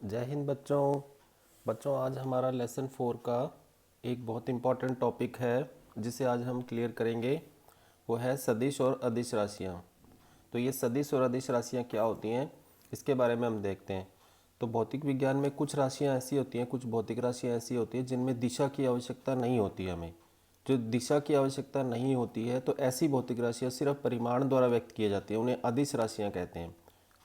जय हिंद बच्चों आज हमारा लेसन 4 का एक बहुत इम्पॉर्टेंट टॉपिक है जिसे आज हम क्लियर करेंगे। वो है सदिश और अदिश राशियाँ। तो ये सदिश और अदिश राशियाँ क्या होती हैं इसके बारे में हम देखते हैं। तो भौतिक विज्ञान में कुछ राशियाँ ऐसी होती हैं, कुछ भौतिक राशियाँ ऐसी होती हैं जिनमें दिशा की आवश्यकता नहीं होती है। हमें जो दिशा की आवश्यकता नहीं होती है तो ऐसी भौतिक राशियाँ सिर्फ परिमाण द्वारा व्यक्त की जाती हैं, उन्हें अदिश राशियाँ कहते हैं।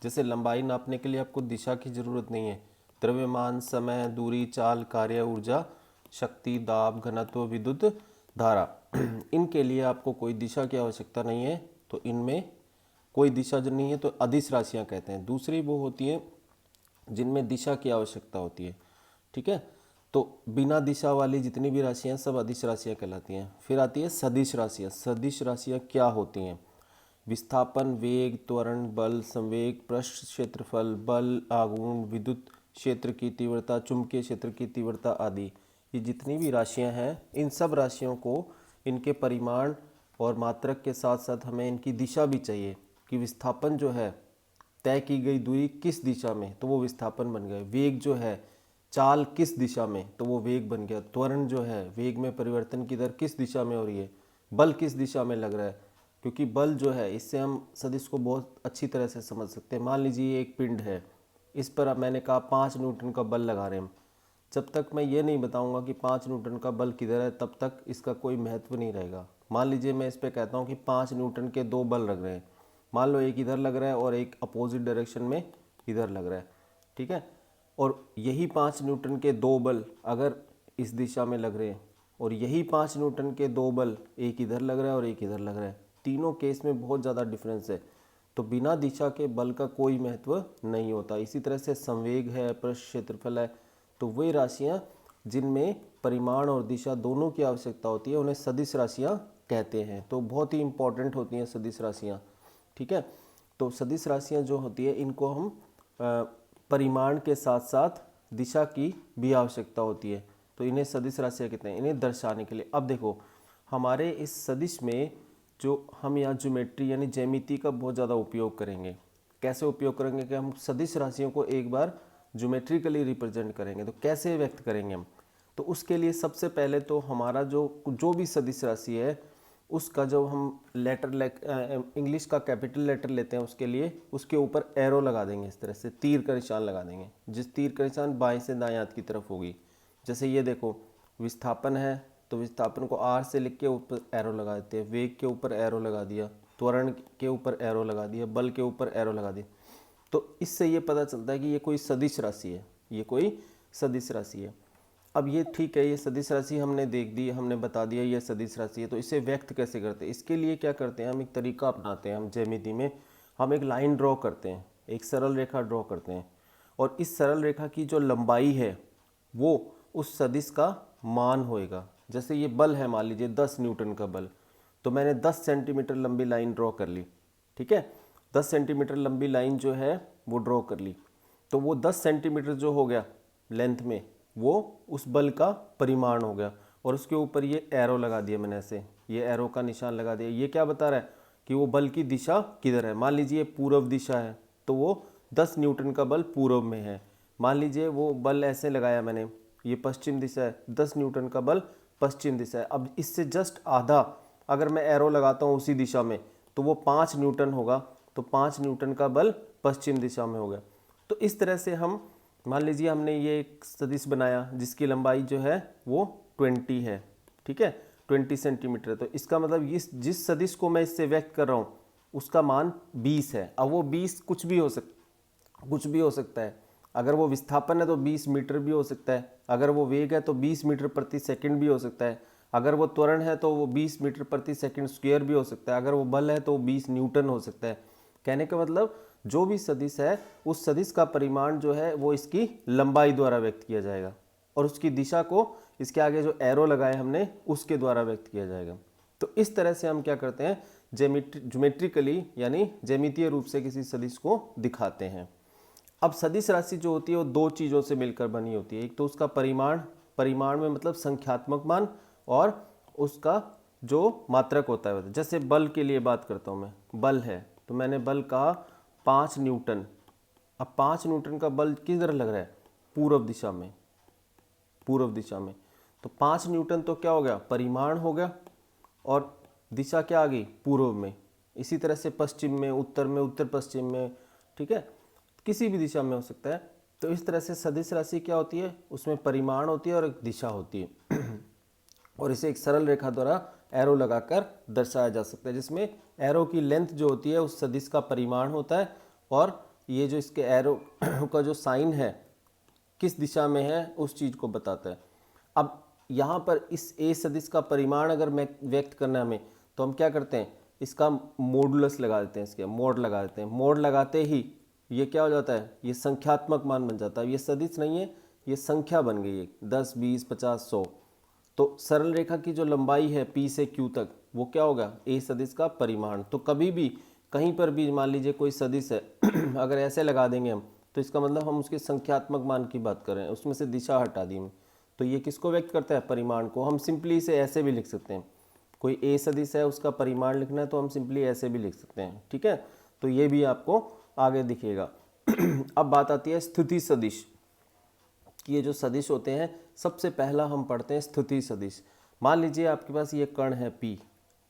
जैसे लंबाई नापने के लिए आपको दिशा की ज़रूरत नहीं है। द्रव्यमान, समय, दूरी, चाल, कार्य, ऊर्जा, शक्ति, दाब, घनत्व, विद्युत धारा इनके लिए आपको कोई दिशा की आवश्यकता नहीं है, तो इनमें कोई दिशा जो नहीं है तो अदिश राशियाँ कहते हैं। दूसरी वो होती है जिनमें दिशा की आवश्यकता होती है। ठीक है, तो बिना दिशा वाली जितनी भी राशियाँ सब अदिश राशियाँ कहलाती हैं। फिर आती है सदिश राशियाँ। सदिश राशियाँ क्या होती हैं? विस्थापन, वेग, त्वरण, बल, संवेग, पृष्ठ क्षेत्रफल, बल, आघूर्ण, विद्युत क्षेत्र की तीव्रता, चुंबकीय क्षेत्र की तीव्रता आदि, ये जितनी भी राशियां हैं इन सब राशियों को इनके परिमाण और मात्रक के साथ साथ हमें इनकी दिशा भी चाहिए कि विस्थापन जो है तय की गई दूरी किस दिशा में, तो वो विस्थापन बन गए। वेग जो है चाल किस दिशा में, तो वो वेग बन गया। त्वरण जो है वेग में परिवर्तन की दर किस दिशा में हो रही है, बल किस दिशा में लग रहा है। क्योंकि बल जो है इससे हम सदिश को बहुत अच्छी तरह से समझ सकते हैं। मान लीजिए एक पिंड है, इस पर अब मैंने कहा 5 न्यूटन का बल लगा रहे हैं हम। जब तक मैं ये नहीं बताऊंगा कि 5 न्यूटन का बल किधर है तब तक इसका कोई महत्व नहीं रहेगा। मान लीजिए मैं इस पर कहता हूँ कि 5 न्यूटन के 2 बल लग रहे हैं। मान लो एक इधर लग रहा है और एक अपोजिट डायरेक्शन में इधर लग रहा है। ठीक है, और यही 5 न्यूटन के 2 बल अगर इस दिशा में लग रहे हैं और यही 5 न्यूटन के 2 बल एक इधर लग रहा है और एक इधर लग रहा है, तीनों केस में बहुत ज़्यादा डिफरेंस है। तो बिना दिशा के बल का कोई महत्व नहीं होता। इसी तरह से संवेग है, पृष्ठ क्षेत्रफल है, तो वे राशियाँ जिनमें परिमाण और दिशा दोनों की आवश्यकता होती है उन्हें सदिश राशियाँ कहते हैं। तो बहुत ही इंपॉर्टेंट होती हैं सदिश राशियाँ। ठीक है, तो सदिश राशियाँ जो होती है इनको हम परिमाण के साथ साथ दिशा की भी आवश्यकता होती है, तो इन्हें सदिश राशियाँ कहते हैं, इन्हें दर्शाने के लिए। अब देखो हमारे इस सदिश में जो हम यहाँ ज्योमेट्री यानी ज्यामिति का बहुत ज़्यादा उपयोग करेंगे। कैसे उपयोग करेंगे कि हम सदिश राशियों को एक बार ज्योमेट्रिकली रिप्रेजेंट करेंगे। तो कैसे व्यक्त करेंगे हम? तो उसके लिए सबसे पहले तो हमारा जो भी सदिश राशि है उसका जो हम लेटर इंग्लिश का कैपिटल लेटर लेते हैं उसके लिए उसके ऊपर एरो लगा देंगे। इस तरह से तीर का निशान लगा देंगे, जिस तीर का निशान बाएं से दाएं हाथ की तरफ होगी। जैसे ये देखो विस्थापन है तो विस्थापन को आर से लिख के ऊपर एरो लगा देते हैं, वेग के ऊपर एरो लगा दिया, त्वरण के ऊपर एरो लगा दिया, बल के ऊपर एरो लगा दिया। तो इससे ये पता चलता है कि ये कोई सदिश राशि है, ये कोई सदिश राशि है। अब ये ठीक है, ये सदिश राशि हमने देख दी, हमने बता दिया ये सदिश राशि है। तो इसे व्यक्त कैसे करते हैं? इसके लिए क्या करते हैं, हम एक तरीका अपनाते हैं। हम ज्यामिति में हम एक लाइन ड्रॉ करते हैं, एक सरल रेखा ड्रॉ करते हैं, और इस सरल रेखा की जो लंबाई है वो उस सदिश का मान होएगा। जैसे ये बल है, मान लीजिए 10 न्यूटन का बल, तो मैंने 10 सेंटीमीटर लंबी लाइन ड्रॉ कर ली। ठीक है, 10 सेंटीमीटर लंबी लाइन जो है वो ड्रॉ कर ली, तो वो 10 सेंटीमीटर जो हो गया लेंथ में वो उस बल का परिमाण हो गया। और उसके ऊपर ये एरो लगा दिया मैंने, ऐसे ये एरो का निशान लगा दिया। ये क्या बता रहा है कि वो बल की दिशा किधर है। मान लीजिए पूर्व दिशा है तो वो 10 न्यूटन का बल पूर्व में है। मान लीजिए वो बल ऐसे लगाया मैंने, ये पश्चिम दिशा है, 10 न्यूटन का बल पश्चिम दिशा है। अब इससे जस्ट आधा अगर मैं एरो लगाता हूँ उसी दिशा में तो वो 5 न्यूटन होगा, तो 5 न्यूटन का बल पश्चिम दिशा में हो गया। तो इस तरह से हम मान लीजिए हमने ये एक सदिश बनाया जिसकी लंबाई जो है वो 20 है। ठीक है, 20 सेंटीमीटर। तो इसका मतलब जिस सदिश को मैं इससे व्यक्त कर रहा हूँ उसका मान 20 है। अब वो 20 कुछ भी हो सकता है। अगर वो विस्थापन है तो 20 मीटर भी हो सकता है, अगर वो वेग है तो 20 मीटर प्रति सेकंड भी हो सकता है, अगर वो त्वरण है तो वो 20 मीटर प्रति सेकंड स्क्वायर भी हो सकता है, अगर वो बल है तो 20 न्यूटन हो सकता है। कहने का मतलब जो भी सदिश है उस सदिश का परिमाण जो है वो इसकी लंबाई द्वारा व्यक्त किया जाएगा, और उसकी दिशा को इसके आगे जो एरो लगाए हमने उसके द्वारा व्यक्त किया जाएगा। तो इस तरह से हम क्या करते हैं, ज्योमेट्रिकली यानी ज्यामितीय रूप से किसी सदिश को दिखाते हैं। अब सदिश राशि जो होती है वो दो चीज़ों से मिलकर बनी होती है। एक तो उसका परिमाण में मतलब संख्यात्मक मान, और उसका जो मात्रक होता है। जैसे बल के लिए बात करता हूँ मैं, बल है तो मैंने बल कहा 5 न्यूटन। अब 5 न्यूटन का बल किधर लग रहा है, पूर्व दिशा में, पूर्व दिशा में। तो 5 न्यूटन तो क्या हो गया, परिमाण हो गया, और दिशा क्या आ गई, पूर्व में। इसी तरह से पश्चिम में, उत्तर पश्चिम में, ठीक है, किसी भी दिशा में हो सकता है। तो इस तरह से सदिश राशि क्या होती है, उसमें परिमाण होती है और एक दिशा होती है और इसे एक सरल रेखा द्वारा एरो लगाकर दर्शाया जा सकता है, जिसमें एरो की लेंथ जो होती है उस सदिश का परिमाण होता है, और ये जो इसके एरो का जो साइन है किस दिशा में है उस चीज़ को बताता है। अब यहाँ पर इस ए सदिश का परिमाण अगर मैं व्यक्त करना है हमें, तो हम क्या करते हैं, इसका मॉडुलस लगा देते हैं, इसके मोड लगा देते हैं। मोड लगाते ही ये क्या हो जाता है, ये संख्यात्मक मान बन जाता है। ये सदिश नहीं है, ये संख्या बन गई है, 10, 20, 50, 100। तो सरल रेखा की जो लंबाई है P से Q तक, वो क्या होगा, ए सदिश का परिमाण। तो कभी भी कहीं पर भी मान लीजिए कोई सदिश है अगर ऐसे लगा देंगे हम, तो इसका मतलब हम उसके संख्यात्मक मान की बात कर रहे हैं, उसमें से दिशा हटा दी हम। तो ये किसको व्यक्त करता है, परिमाण को। हम सिंपली इसे ऐसे भी लिख सकते हैं, कोई ए सदिश है उसका परिमाण लिखना है तो हम सिंपली ऐसे भी लिख सकते हैं, ठीक है। तो ये भी आपको आगे दिखेगा अब बात आती है स्थिति सदिश कि ये जो सदिश होते हैं, सबसे पहला हम पढ़ते हैं स्थिति सदिश। मान लीजिए आपके पास ये कण है P,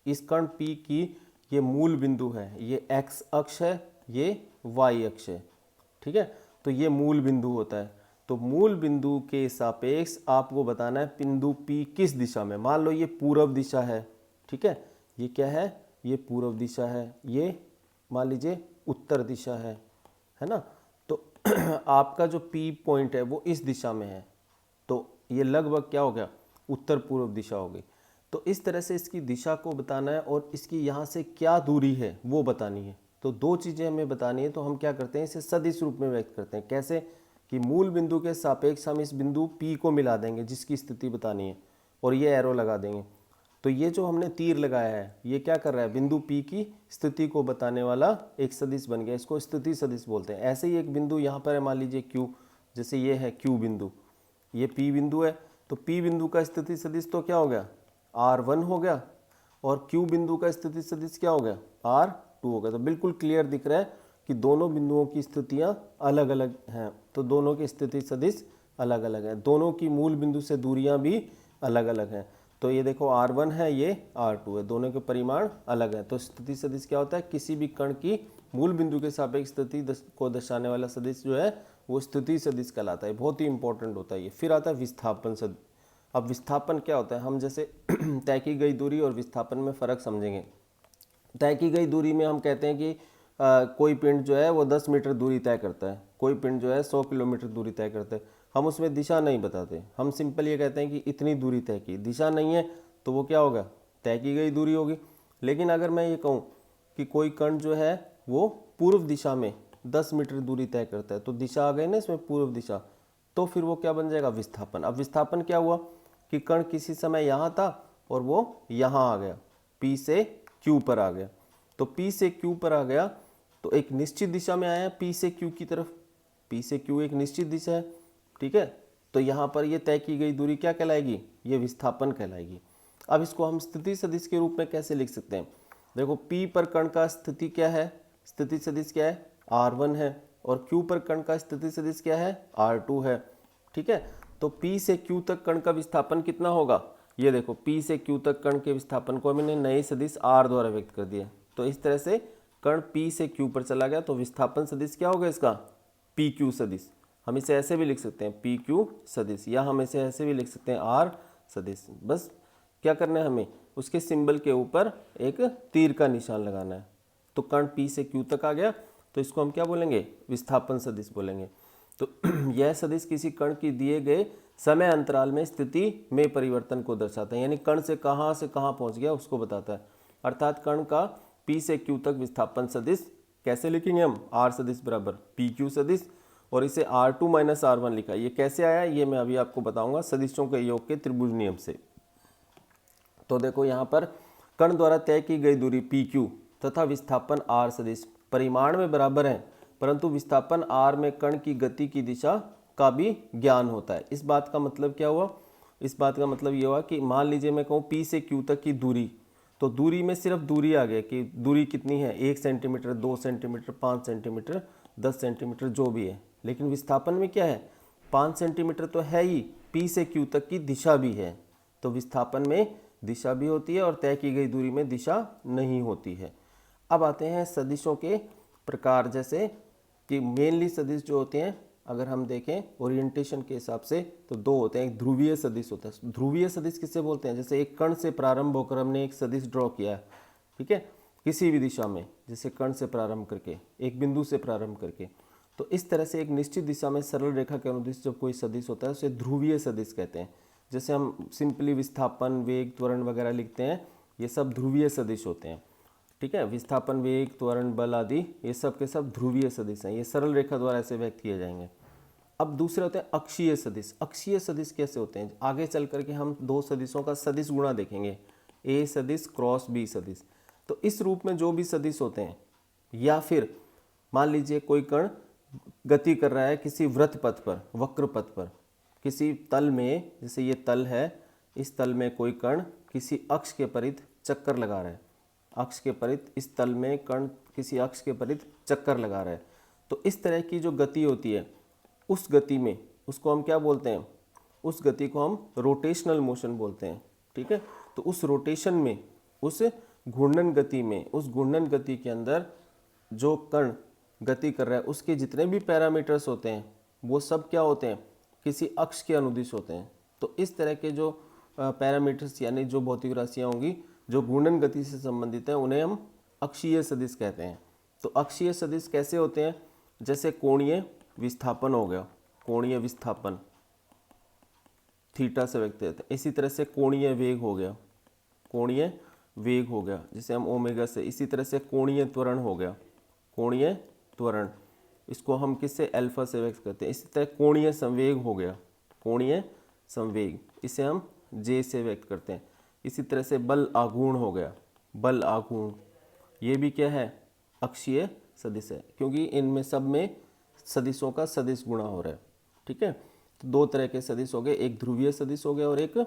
इस कण P की ये मूल बिंदु है, ये x अक्ष है, ये y अक्ष है, ठीक है। तो ये मूल बिंदु होता है। तो मूल बिंदु के सापेक्ष आपको बताना है बिंदु P किस दिशा में। मान लो ये पूर्व दिशा है, ठीक है, ये क्या है, ये पूर्व दिशा है, ये मान लीजिए उत्तर दिशा है ना। तो आपका जो P पॉइंट है वो इस दिशा में है, तो ये लगभग क्या हो गया, उत्तर पूर्व दिशा हो गई। तो इस तरह से इसकी दिशा को बताना है और इसकी यहाँ से क्या दूरी है वो बतानी है। तो दो चीज़ें हमें बतानी है, तो हम क्या करते हैं, इसे सदिश रूप में व्यक्त करते हैं। कैसे कि मूल बिंदु के सापेक्ष हम इस बिंदु P को मिला देंगे जिसकी स्थिति बतानी है, और ये एरो लगा देंगे। तो ये जो हमने तीर लगाया है ये क्या कर रहा है, बिंदु P की स्थिति को बताने वाला एक सदिश बन गया, इसको स्थिति सदिश बोलते हैं। ऐसे ही एक बिंदु यहाँ पर है, मान लीजिए Q, जैसे ये है Q बिंदु, ये P बिंदु है, तो P बिंदु का स्थिति सदिश तो क्या हो गया, R1 हो गया, और Q बिंदु का स्थिति सदिश क्या हो गया, R2 हो गया। तो बिल्कुल क्लियर दिख रहा है कि दोनों बिंदुओं की स्थितियाँ अलग अलग हैं, तो दोनों की स्थिति सदिश अलग अलग हैं, दोनों की मूल बिंदु से दूरियाँ भी अलग अलग हैं। तो ये देखो R1 है, ये R2 है, दोनों के परिमाण अलग हैं। तो स्थिति सदिश क्या होता है, किसी भी कण की मूल बिंदु के सापेक्ष स्थिति को दर्शाने वाला सदिश जो है वो स्थिति सदिश कहलाता है। बहुत ही इंपॉर्टेंट होता है ये। फिर आता है विस्थापन सदिश। अब विस्थापन क्या होता है, हम जैसे तय की गई दूरी और विस्थापन में फ़र्क समझेंगे। तय की गई दूरी में हम कहते हैं कि कोई पिंड जो है वो 10 मीटर दूरी तय करता है, कोई पिंड जो है 100 किलोमीटर दूरी तय करता है। हम उसमें दिशा नहीं बताते, हम सिंपल ये कहते हैं कि इतनी दूरी तय की, दिशा नहीं है तो वो क्या होगा, तय की गई दूरी होगी। लेकिन अगर मैं ये कहूँ कि कोई कण जो है वो पूर्व दिशा में 10 मीटर दूरी तय करता है, तो दिशा आ गई ना इसमें, पूर्व दिशा, तो फिर वो क्या बन जाएगा, विस्थापन। अब विस्थापन क्या हुआ कि कण किसी समय यहाँ था और वो यहाँ आ गया, P से Q पर आ गया। तो P से Q पर आ गया तो एक निश्चित दिशा में आया P से Q की तरफ, P से Q एक निश्चित दिशा है, ठीक है। तो यहाँ पर ये तय की गई दूरी क्या कहलाएगी, ये विस्थापन कहलाएगी। अब इसको हम स्थिति सदिश के रूप में कैसे लिख सकते हैं, देखो P पर कण का स्थिति क्या है, स्थिति सदिश क्या है, R1 है, और Q पर कण का स्थिति सदिश क्या है, R2 है, ठीक है। तो P से Q तक कण का विस्थापन कितना होगा, ये देखो P से Q तक कण के विस्थापन को मैंने नए सदिश R द्वारा व्यक्त कर दिया। तो इस तरह से कण P से Q पर चला गया, तो विस्थापन सदिश क्या होगा इसका, PQ सदिश। हम इसे ऐसे भी लिख सकते हैं PQ सदिश, या हम इसे ऐसे भी लिख सकते हैं R सदिश। बस क्या करना है हमें, उसके सिंबल के ऊपर एक तीर का निशान लगाना है। तो कण P से Q तक आ गया, तो इसको हम क्या बोलेंगे, विस्थापन सदिश बोलेंगे। तो यह सदिश किसी कण की दिए गए समय अंतराल में स्थिति में परिवर्तन को दर्शाता है, यानी कण से कहाँ पहुंच गया उसको बताता है। अर्थात कण का P से Q तक विस्थापन सदिश कैसे लिखेंगे हम, R सदिश बराबर PQ सदिश, और इसे R2 माइनस R1 लिखा। ये कैसे आया ये मैं अभी आपको बताऊंगा सदिशों के योग के त्रिभुज नियम से। तो देखो यहाँ पर कण द्वारा तय की गई दूरी PQ तथा विस्थापन R सदिश परिमाण में बराबर है, परंतु विस्थापन R में कण की गति की दिशा का भी ज्ञान होता है। इस बात का मतलब क्या हुआ, इस बात का मतलब ये हुआ कि मान लीजिए मैं कहूँ P से Q तक की दूरी, तो दूरी में सिर्फ दूरी आ गया कि दूरी कितनी है, 1 सेंटीमीटर, 2 सेंटीमीटर, 5 सेंटीमीटर, 10 सेंटीमीटर, जो भी है। लेकिन विस्थापन में क्या है, 5 सेंटीमीटर तो है ही, P से Q तक की दिशा भी है। तो विस्थापन में दिशा भी होती है और तय की गई दूरी में दिशा नहीं होती है। अब आते हैं सदिशों के प्रकार, जैसे कि मेनली सदिश जो होते हैं अगर हम देखें ओरिएंटेशन के हिसाब से तो दो होते हैं। एक ध्रुवीय सदिश होता है। ध्रुवीय सदिश किससे बोलते हैं? जैसे एक कण से प्रारंभ होकर हमने एक सदिश ड्रॉ किया है, ठीक है, किसी भी दिशा में, जैसे कण से प्रारंभ करके, एक बिंदु से प्रारंभ करके, तो इस तरह से एक निश्चित दिशा में सरल रेखा के अनुदिश जब कोई सदिश होता है उसे ध्रुवीय सदिश कहते हैं। जैसे हम सिंपली विस्थापन, वेग, त्वरण वगैरह लिखते हैं, ये सब ध्रुवीय सदिश होते हैं, ठीक है। विस्थापन, वेग, त्वरण, बल आदि ये सब के सब ध्रुवीय सदिश हैं। ये सरल रेखा द्वारा ऐसे व्यक्त किए जाएंगे। अब दूसरे होते हैं अक्षीय सदिश। अक्षीय सदिश कैसे होते हैं? आगे चल करके हम दो सदिशों का सदिश गुणा देखेंगे, ए सदिश क्रॉस बी सदिश। तो इस रूप में जो भी सदिश होते हैं, या फिर मान लीजिए कोई कण गति कर रहा है किसी वृत्त पथ पर, वक्र पथ पर, किसी तल में, जैसे ये तल है, इस तल में कोई कण किसी अक्ष के परिध चक्कर लगा रहा है, अक्ष के परिध, इस तल में कण किसी अक्ष के परिध चक्कर लगा रहा है। तो इस तरह की जो गति होती है, उस गति में, उसको हम क्या बोलते हैं? उस गति को हम रोटेशनल मोशन बोलते हैं, ठीक है। तो उस रोटेशन में, उस घूर्णन गति में, उस घूर्णन गति के अंदर जो कण गति कर रहा है उसके जितने भी पैरामीटर्स होते हैं वो सब क्या होते हैं? किसी अक्ष के अनुदिश होते हैं। तो इस तरह के जो पैरामीटर्स यानी जो भौतिक राशियाँ होंगी जो घूर्णन गति से संबंधित हैं उन्हें हम अक्षीय सदिश कहते हैं। तो अक्षीय सदिश कैसे होते हैं? जैसे कोणीय विस्थापन हो गया, कोणीय विस्थापन थीटा से व्यक्त होता है। इसी तरह से कोणीय वेग हो गया, कोणीय वेग हो गया जिसे हम ओमेगा से। इसी तरह से कोणीय त्वरण हो गया, कोणीय त्वरण, इसको हम किससे? अल्फा से व्यक्त करते हैं। इसी तरह कोणीय संवेग हो गया, कोणीय संवेग, इसे हम जे से व्यक्त करते हैं। इसी तरह से बल आघूर्ण हो गया, बल आघूर्ण, ये भी क्या है? अक्षीय सदिश है, क्योंकि इनमें सब में सदिशों का सदिश गुणा हो रहा है, ठीक है। तो दो तरह के सदिश हो गए, एक ध्रुवीय सदिश हो गया और एक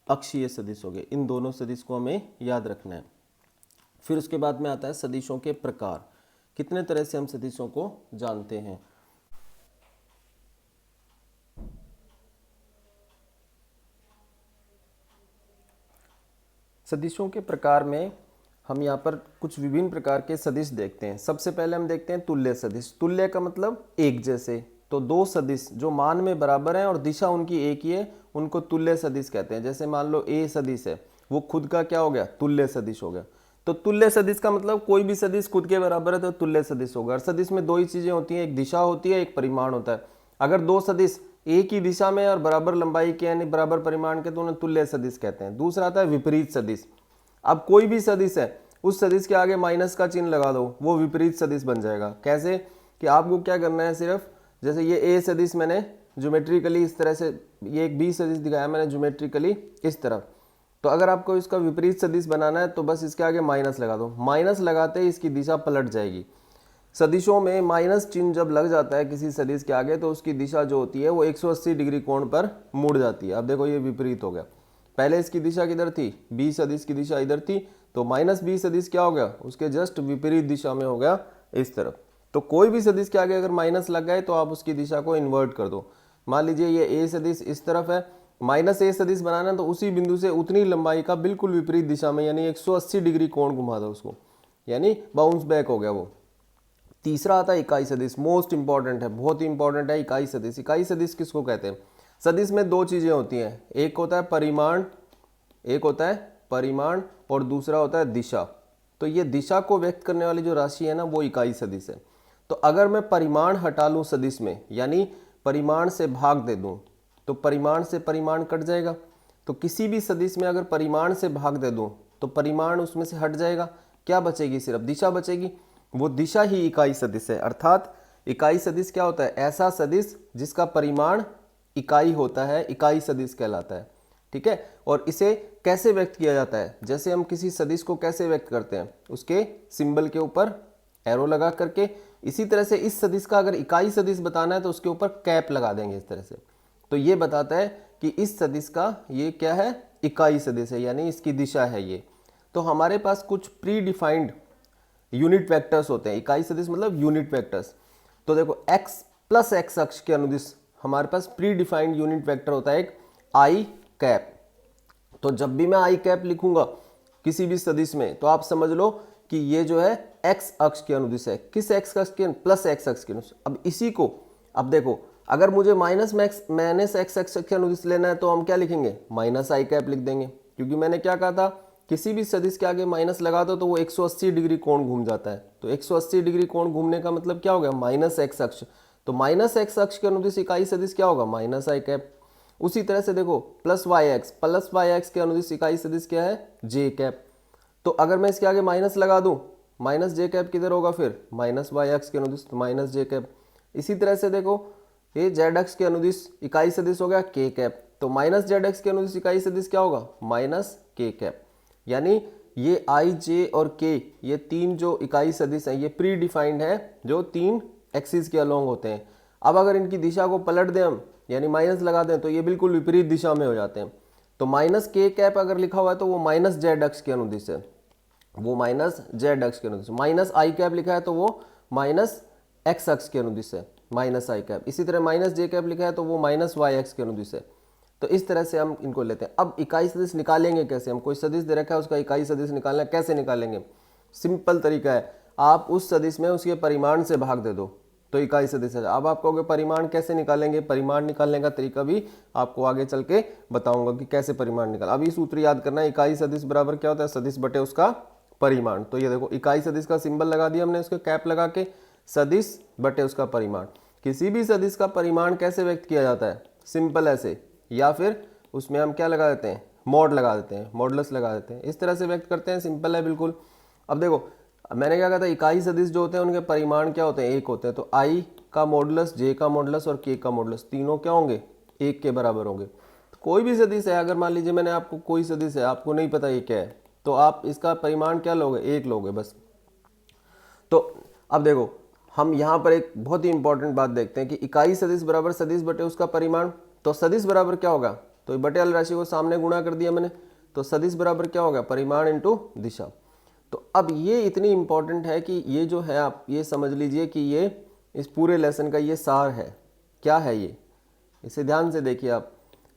अक्षीय सदिश हो गए। इन दोनों सदिश को हमें याद रखना है। फिर उसके बाद में आता है सदिशों के प्रकार। कितने तरह से हम सदिशों को जानते हैं? सदिशों के प्रकार में हम यहाँ पर कुछ विभिन्न प्रकार के सदिश देखते हैं। सबसे पहले हम देखते हैं तुल्य सदिश। तुल्य का मतलब एक जैसे। तो दो सदिश जो मान में बराबर हैं और दिशा उनकी एक ही है, उनको तुल्य सदिश कहते हैं। जैसे मान लो ए सदिश है, वो खुद का क्या हो गया? तुल्य सदिश हो गया। तो तुल्य सदिश का मतलब कोई भी सदिश खुद के बराबर है तो तुल्य सदिश होगा। और सदिश में दो ही चीजें होती हैं, एक दिशा होती है, एक परिमाण होता है। अगर दो सदिश एक ही दिशा में और बराबर लंबाई के यानी बराबर परिमाण के तो उन्हें तुल्य सदिश कहते हैं। दूसरा आता है विपरीत सदिश। अब कोई भी सदिश है, उस सदिश के आगे माइनस का चिन्ह लगा दो, वो विपरीत सदिश बन जाएगा। कैसे? कि आपको क्या करना है, सिर्फ जैसे ये ए सदिश मैंने ज्योमेट्रिकली इस तरह से, ये एक बी सदिश दिखाया मैंने ज्योमेट्रिकली इस तरफ, तो अगर आपको इसका विपरीत सदिश बनाना है तो बस इसके आगे माइनस लगा दो। माइनस लगाते ही इसकी दिशा पलट जाएगी। सदिशों में माइनस चिन्ह जब लग जाता है किसी सदिश के आगे तो उसकी दिशा जो होती है वो 180 डिग्री कोण पर मुड़ जाती है। अब देखो ये विपरीत हो गया, पहले इसकी दिशा किधर थी? बी सदिश की दिशा इधर थी, तो माइनस बी सदिश क्या हो गया? उसके जस्ट विपरीत दिशा में हो गया, इस तरफ। तो कोई भी सदिश के आगे अगर माइनस लग गए तो आप उसकी दिशा को इन्वर्ट कर दो। मान लीजिए ये ए सदिश इस तरफ है, माइनस ए सदिश बनाना है तो उसी बिंदु से उतनी लंबाई का बिल्कुल विपरीत दिशा में यानी 180 डिग्री कोण घुमा दो उसको, यानी बाउंस बैक हो गया वो। तीसरा आता है इकाई सदिश, मोस्ट इंपॉर्टेंट है, बहुत ही इंपॉर्टेंट है इकाई सदिश। इकाई सदिश किसको कहते हैं? सदिश में दो चीजें होती हैं, एक होता है परिमाण, एक होता है परिमाण और दूसरा होता है दिशा। तो ये दिशा को व्यक्त करने वाली जो राशि है ना वो इकाई सदिश है। तो अगर मैं परिमाण हटा लूं सदिश में, यानी परिमाण से भाग दे दूं, तो परिमाण से परिमाण कट जाएगा। तो किसी भी सदिश में अगर परिमाण से भाग दे दूं तो परिमाण उसमें से हट जाएगा, क्या बचेगी? सिर्फ दिशा बचेगी। वो दिशा ही इकाई सदिश है। अर्थात इकाई सदिश क्या होता है? ऐसा सदिश जिसका परिमाण इकाई होता है, इकाई सदिश कहलाता है, ठीक है। और इसे कैसे व्यक्त किया जाता है? जैसे हम किसी सदिश को कैसे व्यक्त करते हैं? उसके सिंबल के ऊपर एरो लगा करके। इसी तरह से इस सदिश का अगर इकाई सदिश बताना है तो उसके ऊपर कैप लगा देंगे इस तरह से। तो ये बताता है कि इस सदिश का ये क्या है? इकाई सदिश है, यानी इसकी दिशा है ये। तो हमारे पास कुछ प्री डिफाइंड यूनिट वेक्टर्स होते हैं। इकाई सदिश मतलब यूनिट वेक्टर्स। तो देखो x प्लस एक्स अक्ष के अनुदिश हमारे पास प्री डिफाइंड यूनिट वेक्टर होता है एक आई कैप। तो जब भी मैं आई कैप लिखूंगा किसी भी सदिश में तो आप समझ लो कि ये जो है एक्स अक्ष के अनुदिश है। किस एक्स अक्ष के? प्लस एक्स अक्ष के अनुदिश। अब इसी को अब देखो, अगर मुझे माइनस एक्स अक्ष के अनुदिश लेना है तो हम क्या लिखेंगे? माइनस आई कैप लिख देंगे, क्योंकि मैंने क्या कहा था, किसी भी सदिश के आगे माइनस लगा दो तो वो 180 डिग्री कोण घूम जाता है। तो 180 डिग्री कोण घूमने का मतलब क्या हो गया? माइनस एक्स अक्ष। तो माइनस एक्स अक्ष के अनुदिश इकाई सदिश क्या होगा? माइनस आई कैप। उसी तरह से देखो प्लस वाई एक्स के अनुदिश इकाई सदिश क्या है? जे कैप। तो अगर मैं इसके आगे माइनस लगा दूं, माइनस जे कैप किधर होगा फिर? माइनस वाई एक्स के अनुदिश, माइनस जे कैप। इसी तरह से देखो ये जेड एक्स के अनुदिश इकाई सदिश हो गया के कैप। तो माइनस जेड एक्स के अनुदिश इकाई सदिश क्या होगा? माइनस के कैप। यानी ये आई जे और के, ये तीन जो इकाई सदिश हैं ये प्री डिफाइंड है, जो तीन एक्सिस के अलोंग होते हैं। अब अगर इनकी दिशा को पलट दें हम, यानी माइनस लगा दें, तो ये बिल्कुल विपरीत दिशा में हो जाते हैं। तो माइनस के कैप अगर लिखा हुआ है तो वो माइनस जेड एक्स के अनुदिश है, वो माइनस जेड एक्स के अनुदिश। माइनस आई कैप लिखा है तो वो माइनस एक्स अक्ष के अनुदिश है, माइनस आई कैप। इसी तरह माइनस जे कैप लिखा है तो वो माइनस वाई एक्स के अनुदिश है। तो इस तरह से हम इनको लेते हैं। अब इकाई सदिश निकालेंगे कैसे? हम कोई सदिश दे रखा है, उसका इकाई सदिश निकालना है, कैसे निकालेंगे? सिंपल तरीका है, आप उस सदिश में उसके परिमाण से भाग दे दो तो इकाई सदिश है। अब आप कहोगे परिमाण कैसे निकालेंगे? परिमाण निकालने का तरीका भी आपको आगे चल के बताऊंगा कि कैसे परिमाण निकाल। अभी सूत्र याद करना है, इकाई सदिश बराबर क्या होता है? सदिश बटे उसका परिमाण। तो ये देखो इकाई सदिश का सिंबल लगा दिया हमने, उसके कैप लगा के, सदिश बटे उसका परिमाण। किसी भी सदिश का परिमाण कैसे व्यक्त किया जाता है? सिंपल ऐसे, या फिर उसमें हम क्या लगा देते हैं? मॉड लगा देते हैं, मॉडुलस लगा देते हैं, इस तरह से व्यक्त करते हैं। सिंपल है बिल्कुल। अब देखो मैंने क्या कहा था, इकाई सदिश जो होते हैं उनके परिमाण क्या होते हैं? एक होते हैं। तो आई का मॉडुलस, जे का मॉडुलस और के का मॉडुलस, तीनों क्या होंगे? एक के बराबर होंगे। तो कोई भी सदिश है, अगर मान लीजिए मैंने आपको कोई सदिश है, आपको नहीं पता ये क्या है, तो आप इसका परिमाण क्या लोगे? एक लोगे बस। तो अब देखो हम यहाँ पर एक बहुत ही इंपॉर्टेंट बात देखते हैं कि इकाई सदिश बराबर सदिश बटे उसका परिमाण। तो सदिश बराबर क्या होगा? तो बटे वाली राशि को सामने गुणा कर दिया मैंने, तो सदिश बराबर क्या होगा? परिमाण इंटू दिशा। तो अब ये इतनी इंपॉर्टेंट है कि ये जो है आप ये समझ लीजिए कि ये इस पूरे लेसन का ये सार है। क्या है ये? इसे ध्यान से देखिए आप।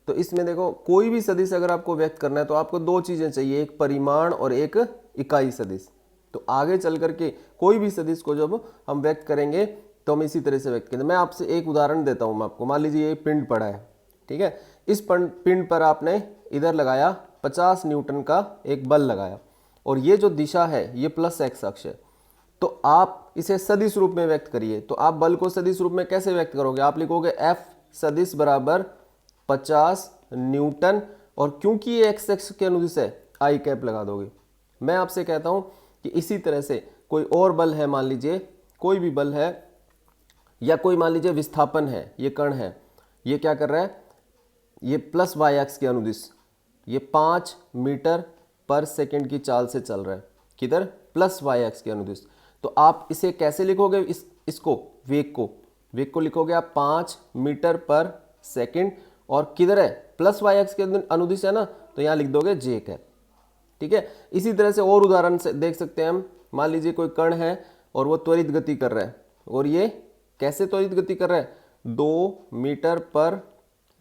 तो इसमें देखो कोई भी सदिश अगर आपको व्यक्त करना है तो आपको दो चीज़ें चाहिए, एक परिमाण और एक इकाई सदिश। तो आगे चल करके कोई भी सदिश को जब हम व्यक्त करेंगे तो हम इसी तरह से व्यक्त करेंगे। मैं आपसे एक उदाहरण देता हूँ मैं आपको। मान लीजिए ये पिंड पड़ा है, ठीक है। इस पिंड पर आपने इधर लगाया 50 न्यूटन का एक बल लगाया, और ये जो दिशा है ये प्लस एक्स अक्ष है। तो आप इसे सदिश रूप में व्यक्त करिए। तो आप बल को सदिश रूप में कैसे व्यक्त करोगे? आप लिखोगे एफ सदिश बराबर 50 न्यूटन, और क्योंकि ये एक्स अक्ष के अनुदिश है आई कैप लगा दोगे। मैं आपसे कहता हूं कि इसी तरह से कोई और बल है, मान लीजिए कोई भी बल है, या कोई मान लीजिए विस्थापन है, ये कण है, ये क्या कर रहा है? ये प्लस वाई एक्स के अनुदिश ये 5 मीटर पर सेकंड की चाल से चल रहा है। किधर? प्लस वाई एक्स के अनुदिश। तो आप इसे कैसे लिखोगे? इसको वेग को लिखोगे आप 5 मीटर पर सेकंड, और किधर है? प्लस वाई एक्स के अनुदिश है ना, तो यहाँ लिख दोगे जे कैप, ठीक है। इसी तरह से और उदाहरण से देख सकते हैं हम। मान लीजिए कोई कण है और वो त्वरित गति कर रहा है, और ये कैसे त्वरित गति कर रहा है? 2 मीटर पर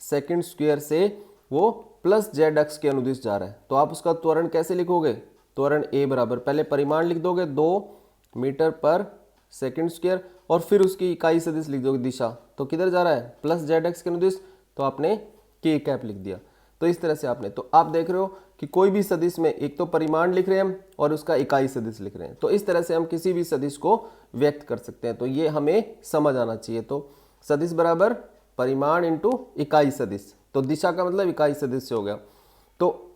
सेकंड स्क्वायर से वो प्लस जेड अक्ष के अनुदिश जा रहा है। तो आप उसका त्वरण कैसे लिखोगे? त्वरण ए बराबर, पहले परिमाण लिख दोगे 2 मीटर पर सेकंड स्क्वायर, और फिर उसकी इकाई सदिश लिख दोगे दिशा। तो किधर जा रहा है? प्लस जेड एक्स के अनुदिश, तो आपने के कैप लिख दिया। तो इस तरह से आपने, तो आप देख रहे हो कि कोई भी सदिश में एक तो परिमाण लिख रहे हैं हम और उसका इकाई सदिश लिख रहे हैं। तो इस तरह से हम किसी भी सदिश को व्यक्त कर सकते हैं। तो ये हमें समझ आना चाहिए। तो सदिश बराबर परिमाण इंटू इकाई सदिश, तो दिशा का मतलब इकाई सदिश से हो गया। तो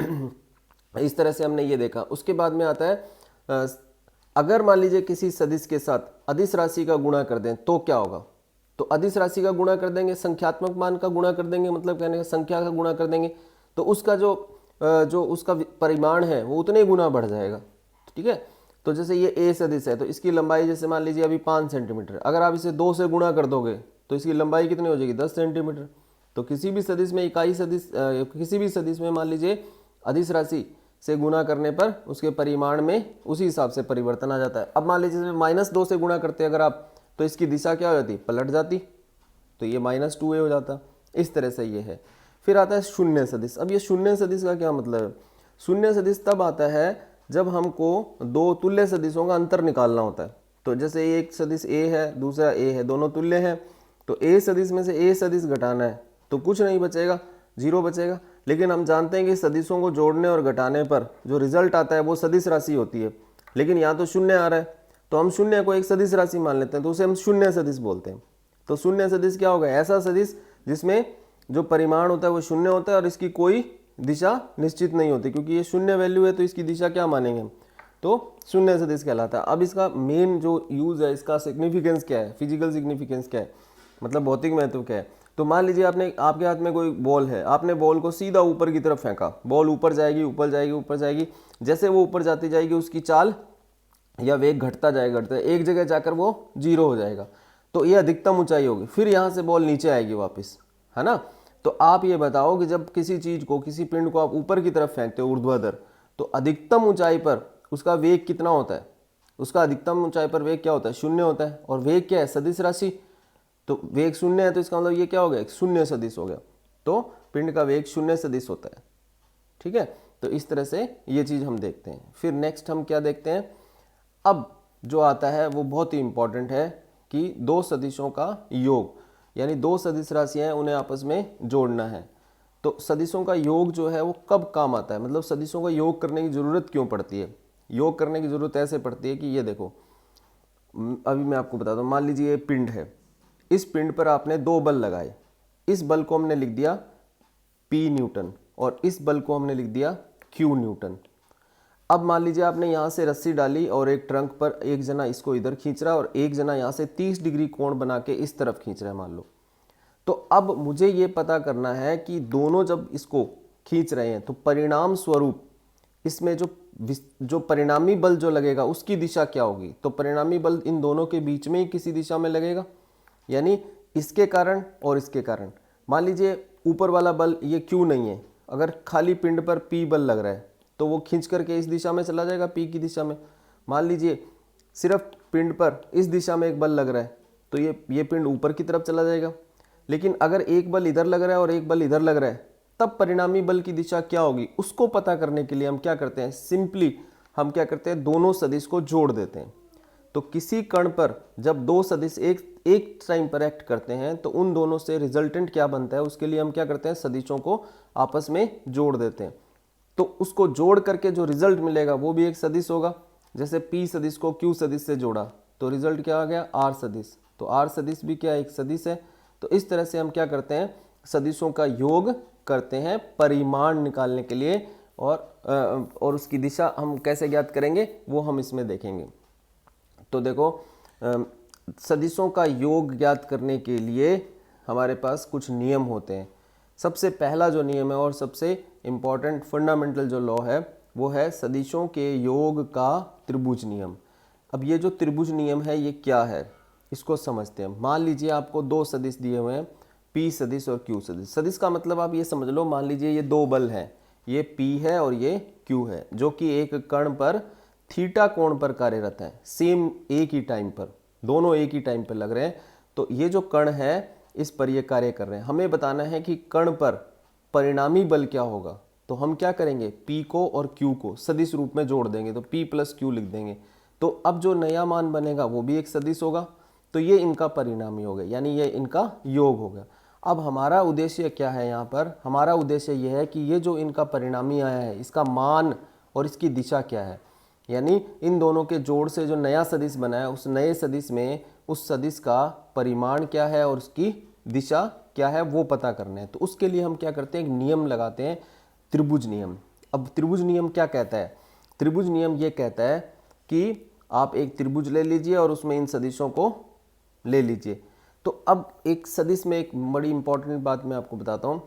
इस तरह से हमने ये देखा। उसके बाद में आता है अगर मान लीजिए किसी सदिश के साथ अदिश राशि का गुणा कर दें तो क्या होगा? तो अदिश राशि का गुणा कर देंगे, संख्यात्मक मान का गुणा कर देंगे, मतलब कहने का संख्या का गुणा कर देंगे, तो उसका जो उसका परिमाण है वो उतने गुना बढ़ जाएगा, ठीक है। तो जैसे ये ए सदिश है, तो इसकी लंबाई जैसे मान लीजिए अभी 5 सेंटीमीटर, अगर आप इसे 2 से गुणा कर दोगे तो इसकी लंबाई कितनी हो जाएगी? 10 सेंटीमीटर। तो किसी भी सदिश में इकाई सदिश किसी भी सदिश में मान लीजिए अदिश राशि से गुणा करने पर उसके परिमाण में उसी हिसाब से परिवर्तन आ जाता है। अब मान लीजिए -2 से गुणा करते अगर आप, तो इसकी दिशा क्या हो जाती? पलट जाती, तो ये -2a हो जाता। इस तरह से ये है। फिर आता है शून्य सदिश। अब ये शून्य सदिश का क्या मतलब है? शून्य सदिश तब आता है जब हमको दो तुल्य सदिशों का अंतर निकालना होता है। तो जैसे एक सदिश a है, दूसरा a है, दोनों तुल्य हैं, तो a सदिश में से a सदिश घटाना है तो कुछ नहीं बचेगा, 0 बचेगा। लेकिन हम जानते हैं कि सदिशों को जोड़ने और घटाने पर जो रिजल्ट आता है वो सदिश राशि होती है, लेकिन यहाँ तो शून्य आ रहा है तो हम शून्य को एक सदिश राशि मान लेते हैं, तो उसे हम शून्य सदिश बोलते हैं। तो शून्य सदिश क्या होगा? ऐसा सदिश जिसमें जो परिमाण होता है वो शून्य होता है और इसकी कोई दिशा निश्चित नहीं होती, क्योंकि ये शून्य वैल्यू है तो इसकी दिशा क्या मानेंगे हम? तो शून्य सदिश कहलाता है। अब इसका मेन जो यूज है, इसका सिग्निफिकेंस क्या है, फिजिकल सिग्निफिकेंस क्या है, मतलब भौतिक महत्व क्या है? तो मान लीजिए आपके हाथ में कोई बॉल है, आपने बॉल को सीधा ऊपर की तरफ फेंका, बॉल ऊपर जाएगी, ऊपर जाएगी, ऊपर जाएगी। जैसे वो ऊपर जाती जाएगी उसकी चाल या वेग घटता जाएगा, एक जगह जाकर वो 0 हो जाएगा, तो ये अधिकतम ऊंचाई होगी। फिर यहाँ से बॉल नीचे आएगी वापस, है ना? तो आप ये बताओ कि जब किसी चीज को, किसी पिंड को आप ऊपर की तरफ फेंकते हो ऊर्ध्वाधर, तो अधिकतम ऊंचाई पर उसका वेग कितना होता है? उसका अधिकतम ऊंचाई पर वेग क्या होता है? 0 होता है। और वेग क्या है? सदिश राशि। तो वेग 0 है तो इसका मतलब ये क्या हो गया? एक शून्य सदिश हो गया। तो पिंड का वेग शून्य सदिश होता है। ठीक है, तो इस तरह से ये चीज हम देखते हैं। फिर नेक्स्ट हम क्या देखते हैं? अब जो आता है वो बहुत ही इंपॉर्टेंट है कि दो सदिशों का योग, यानी दो सदिश राशियां हैं, उन्हें आपस में जोड़ना है। तो सदिशों का योग जो है वो कब काम आता है, मतलब सदिशों का योग करने की जरूरत क्यों पड़ती है? योग करने की जरूरत ऐसे पड़ती है कि ये देखो, अभी मैं आपको बताता हूँ। मान लीजिए ये पिंड है, इस पिंड पर आपने 2 बल लगाए। इस बल को हमने लिख दिया P न्यूटन और इस बल को हमने लिख दिया Q न्यूटन। अब मान लीजिए आपने यहाँ से रस्सी डाली और एक ट्रंक पर एक जना इसको इधर खींच रहा है और एक जना यहाँ से 30 डिग्री कोण बना के इस तरफ खींच रहा है मान लो। तो अब मुझे ये पता करना है कि दोनों जब इसको खींच रहे हैं तो परिणाम स्वरूप इसमें जो परिणामी बल जो लगेगा उसकी दिशा क्या होगी? तो परिणामी बल इन दोनों के बीच में ही किसी दिशा में लगेगा, यानी इसके कारण और इसके कारण। मान लीजिए ऊपर वाला बल ये क्यों नहीं है, अगर खाली पिंड पर P बल लग रहा है तो वो खींच करके इस दिशा में चला जाएगा, P की दिशा में। मान लीजिए सिर्फ पिंड पर इस दिशा में एक बल लग रहा है तो ये पिंड ऊपर की तरफ चला जाएगा। लेकिन अगर एक बल इधर लग रहा है और एक बल इधर लग रहा है, तब परिणामी बल की दिशा क्या होगी उसको पता करने के लिए हम क्या करते हैं? सिंपली हम क्या करते हैं? दोनों सदिश को जोड़ देते हैं। तो किसी कण पर जब दो सदिश एक टाइम पर एक्ट करते हैं तो उन दोनों से रिजल्टेंट क्या बनता है, उसके लिए हम क्या करते हैं? सदिशों को आपस में जोड़ देते हैं। तो उसको जोड़ करके जो रिजल्ट मिलेगा वो भी एक सदिश होगा। जैसे P सदिश को Q सदिश से जोड़ा तो रिजल्ट क्या आ गया? R सदिश। तो R सदिश भी क्या एक सदिश है। तो इस तरह से हम क्या करते हैं? सदिशों का योग करते हैं परिमाण निकालने के लिए, और उसकी दिशा हम कैसे ज्ञात करेंगे वो हम इसमें देखेंगे। तो देखो, सदिशों का योग ज्ञात करने के लिए हमारे पास कुछ नियम होते हैं। सबसे पहला जो नियम है और सबसे इम्पॉर्टेंट फंडामेंटल जो लॉ है वो है सदिशों के योग का त्रिभुज नियम। अब ये जो त्रिभुज नियम है ये क्या है इसको समझते हैं। मान लीजिए आपको दो सदिश दिए हुए हैं, P सदिश और Q सदिश। सदिश का मतलब आप ये समझ लो, मान लीजिए ये दो बल हैं, ये P है और ये Q है, जो कि एक कण पर थीटा कोण पर कार्यरत है, सेम एक ही टाइम पर, दोनों एक ही टाइम पर लग रहे हैं। तो ये जो कण है इस पर ये कार्य कर रहे हैं। हमें बताना है कि कण पर परिणामी बल क्या होगा। तो हम क्या करेंगे? P को और Q को सदिश रूप में जोड़ देंगे, तो P + Q लिख देंगे। तो अब जो नया मान बनेगा वो भी एक सदिश होगा। तो ये इनका परिणामी हो गया, यानी ये इनका योग हो गया। अब हमारा उद्देश्य क्या है यहाँ पर? हमारा उद्देश्य यह है कि ये जो इनका परिणामी आया है इसका मान और इसकी दिशा क्या है, यानी इन दोनों के जोड़ से जो नया सदिश बना है उस नए सदिश में उस सदिश का परिमाण क्या है और उसकी दिशा क्या है वो पता करना है। तो उसके लिए हम क्या करते हैं? एक नियम लगाते हैं, त्रिभुज नियम। अब त्रिभुज नियम क्या कहता है? त्रिभुज नियम ये कहता है कि आप एक त्रिभुज ले लीजिए और उसमें इन सदिशों को ले लीजिए। तो अब एक सदिश में एक बड़ी इंपॉर्टेंट बात मैं आपको बताता हूँ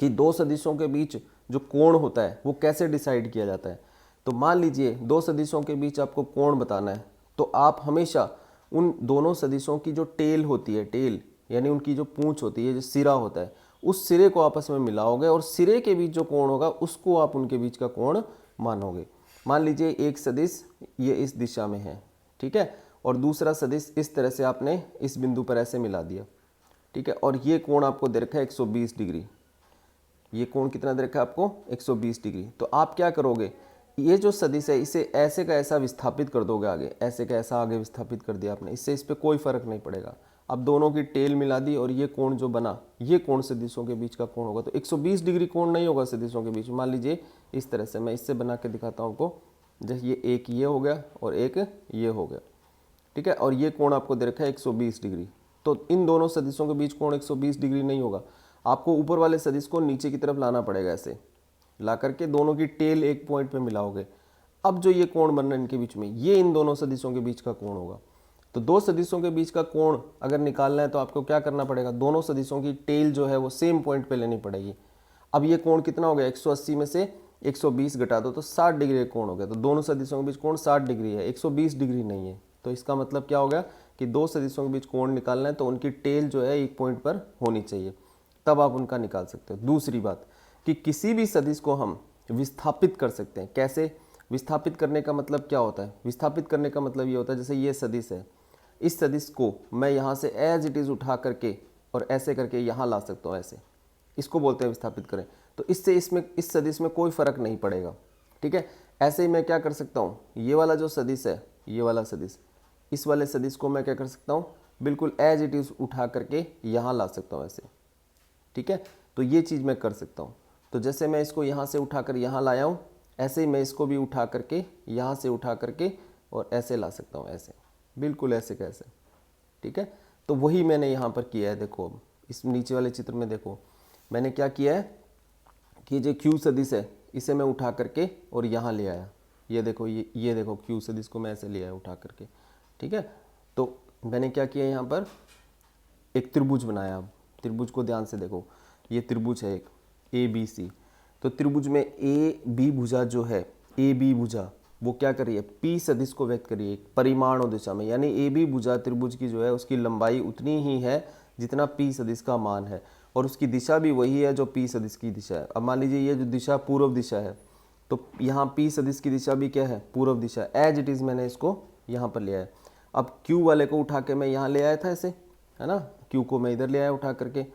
कि दो सदिशों के बीच जो कोण होता है वो कैसे डिसाइड किया जाता है। तो मान लीजिए दो सदिशों के बीच आपको कोण बताना है, तो आप हमेशा उन दोनों सदिशों की जो टेल होती है, टेल यानी उनकी जो पूंछ होती है, जो सिरा होता है, उस सिरे को आपस में मिलाओगे और सिरे के बीच जो कोण होगा उसको आप उनके बीच का कोण मानोगे। मान लीजिए एक सदिश ये इस दिशा में है, ठीक है, और दूसरा सदिश इस तरह से आपने इस बिंदु पर ऐसे मिला दिया। ठीक है। और ये कोण आपको दे रखा है 120 डिग्री। ये कोण कितना दे रखा है आपको? 120 डिग्री। तो आप क्या करोगे, ये जो सदिश है इसे ऐसे का ऐसा विस्थापित कर दोगे आगे, ऐसे का ऐसा आगे विस्थापित कर दिया आपने, इससे इस पर कोई फर्क नहीं पड़ेगा। अब दोनों की टेल मिला दी और ये कोण जो बना, ये कोण सदिशों के बीच का कोण होगा। तो 120 डिग्री कोण नहीं होगा सदिशों के बीच में। मान लीजिए इस तरह से, मैं इससे बना के दिखाता हूँ आपको। जैसे ये एक ये हो गया और एक ये हो गया, ठीक है। और ये कोण आपको दे रखा है 120 डिग्री। तो इन दोनों सदिशों के बीच कोण 120 डिग्री नहीं होगा। आपको ऊपर वाले सदिश को नीचे की तरफ लाना पड़ेगा, ऐसे ला करके दोनों की टेल एक पॉइंट पे मिलाओगे। अब जो ये कोण बन रहा है इनके बीच में, ये इन दोनों सदिशों के बीच का कोण होगा। तो दो सदिशों के बीच का कोण अगर निकालना है तो आपको क्या करना पड़ेगा, दोनों सदिशों की टेल जो है वो सेम पॉइंट पे लेनी पड़ेगी। अब ये कोण कितना हो गया, 180 में से 120 घटा दो तो 60 डिग्री का कोण हो गया। तो दोनों सदिशों के बीच कोण 60 डिग्री है, 120 डिग्री नहीं है। तो इसका मतलब क्या हो गया कि दो सदिशों के बीच कोण निकालना है तो उनकी टेल जो है एक पॉइंट पर होनी चाहिए, तब आप उनका निकाल सकते हो। दूसरी बात कि किसी भी सदिश को हम विस्थापित कर सकते हैं। कैसे विस्थापित करने का मतलब क्या होता है? विस्थापित करने का मतलब ये होता है, जैसे ये सदिश है, इस सदिश को मैं यहाँ से एज इट इज़ उठा करके और ऐसे करके यहाँ ला सकता हूँ, ऐसे, इसको बोलते हैं विस्थापित करें। तो इससे इसमें इस सदिश में कोई फर्क नहीं पड़ेगा, ठीक है। ऐसे ही मैं क्या कर सकता हूँ, ये वाला जो सदिश है, ये वाला सदिश, इस वाले सदिश को मैं क्या कर सकता हूँ, बिल्कुल एज इट इज़ उठा करके यहाँ ला सकता हूँ, ऐसे, ठीक है। तो ये चीज़ मैं कर सकता हूँ। तो जैसे मैं इसको यहाँ से उठाकर यहाँ लाया हूँ, ऐसे ही मैं इसको भी उठा करके यहाँ से उठा करके और ऐसे ला सकता हूँ, ऐसे, बिल्कुल ऐसे कैसे, ठीक है। तो वही मैंने यहाँ पर किया है। देखो अब इस नीचे वाले चित्र में देखो मैंने क्या किया है कि जो क्यू सदिश है इसे मैं उठा करके और यहाँ ले आया। ये देखो, ये देखो क्यू सदिश को मैं ऐसे ले आया उठा करके, ठीक है। तो मैंने क्या किया, यहाँ पर एक त्रिभुज बनाया। अब त्रिभुज को ध्यान से देखो, ये त्रिभुज है एक ABC। तो त्रिभुज में AB भुजा जो है, AB भुजा वो क्या कर रही है, P सदिश को व्यक्त कर रही है परिमाण और दिशा में। यानी AB भुजा त्रिभुज की जो है उसकी लंबाई उतनी ही है जितना P सदिश का मान है, और उसकी दिशा भी वही है जो P सदिश की दिशा है। अब मान लीजिए ये जो दिशा पूर्व दिशा है, तो यहाँ P सदिश की दिशा भी क्या है, पूर्व दिशा। एज इट इज़ मैंने इसको यहाँ पर लिया है। अब Q वाले को उठा के मैं यहाँ ले आया था ऐसे, है ना, Q को मैं इधर ले आया उठा करके।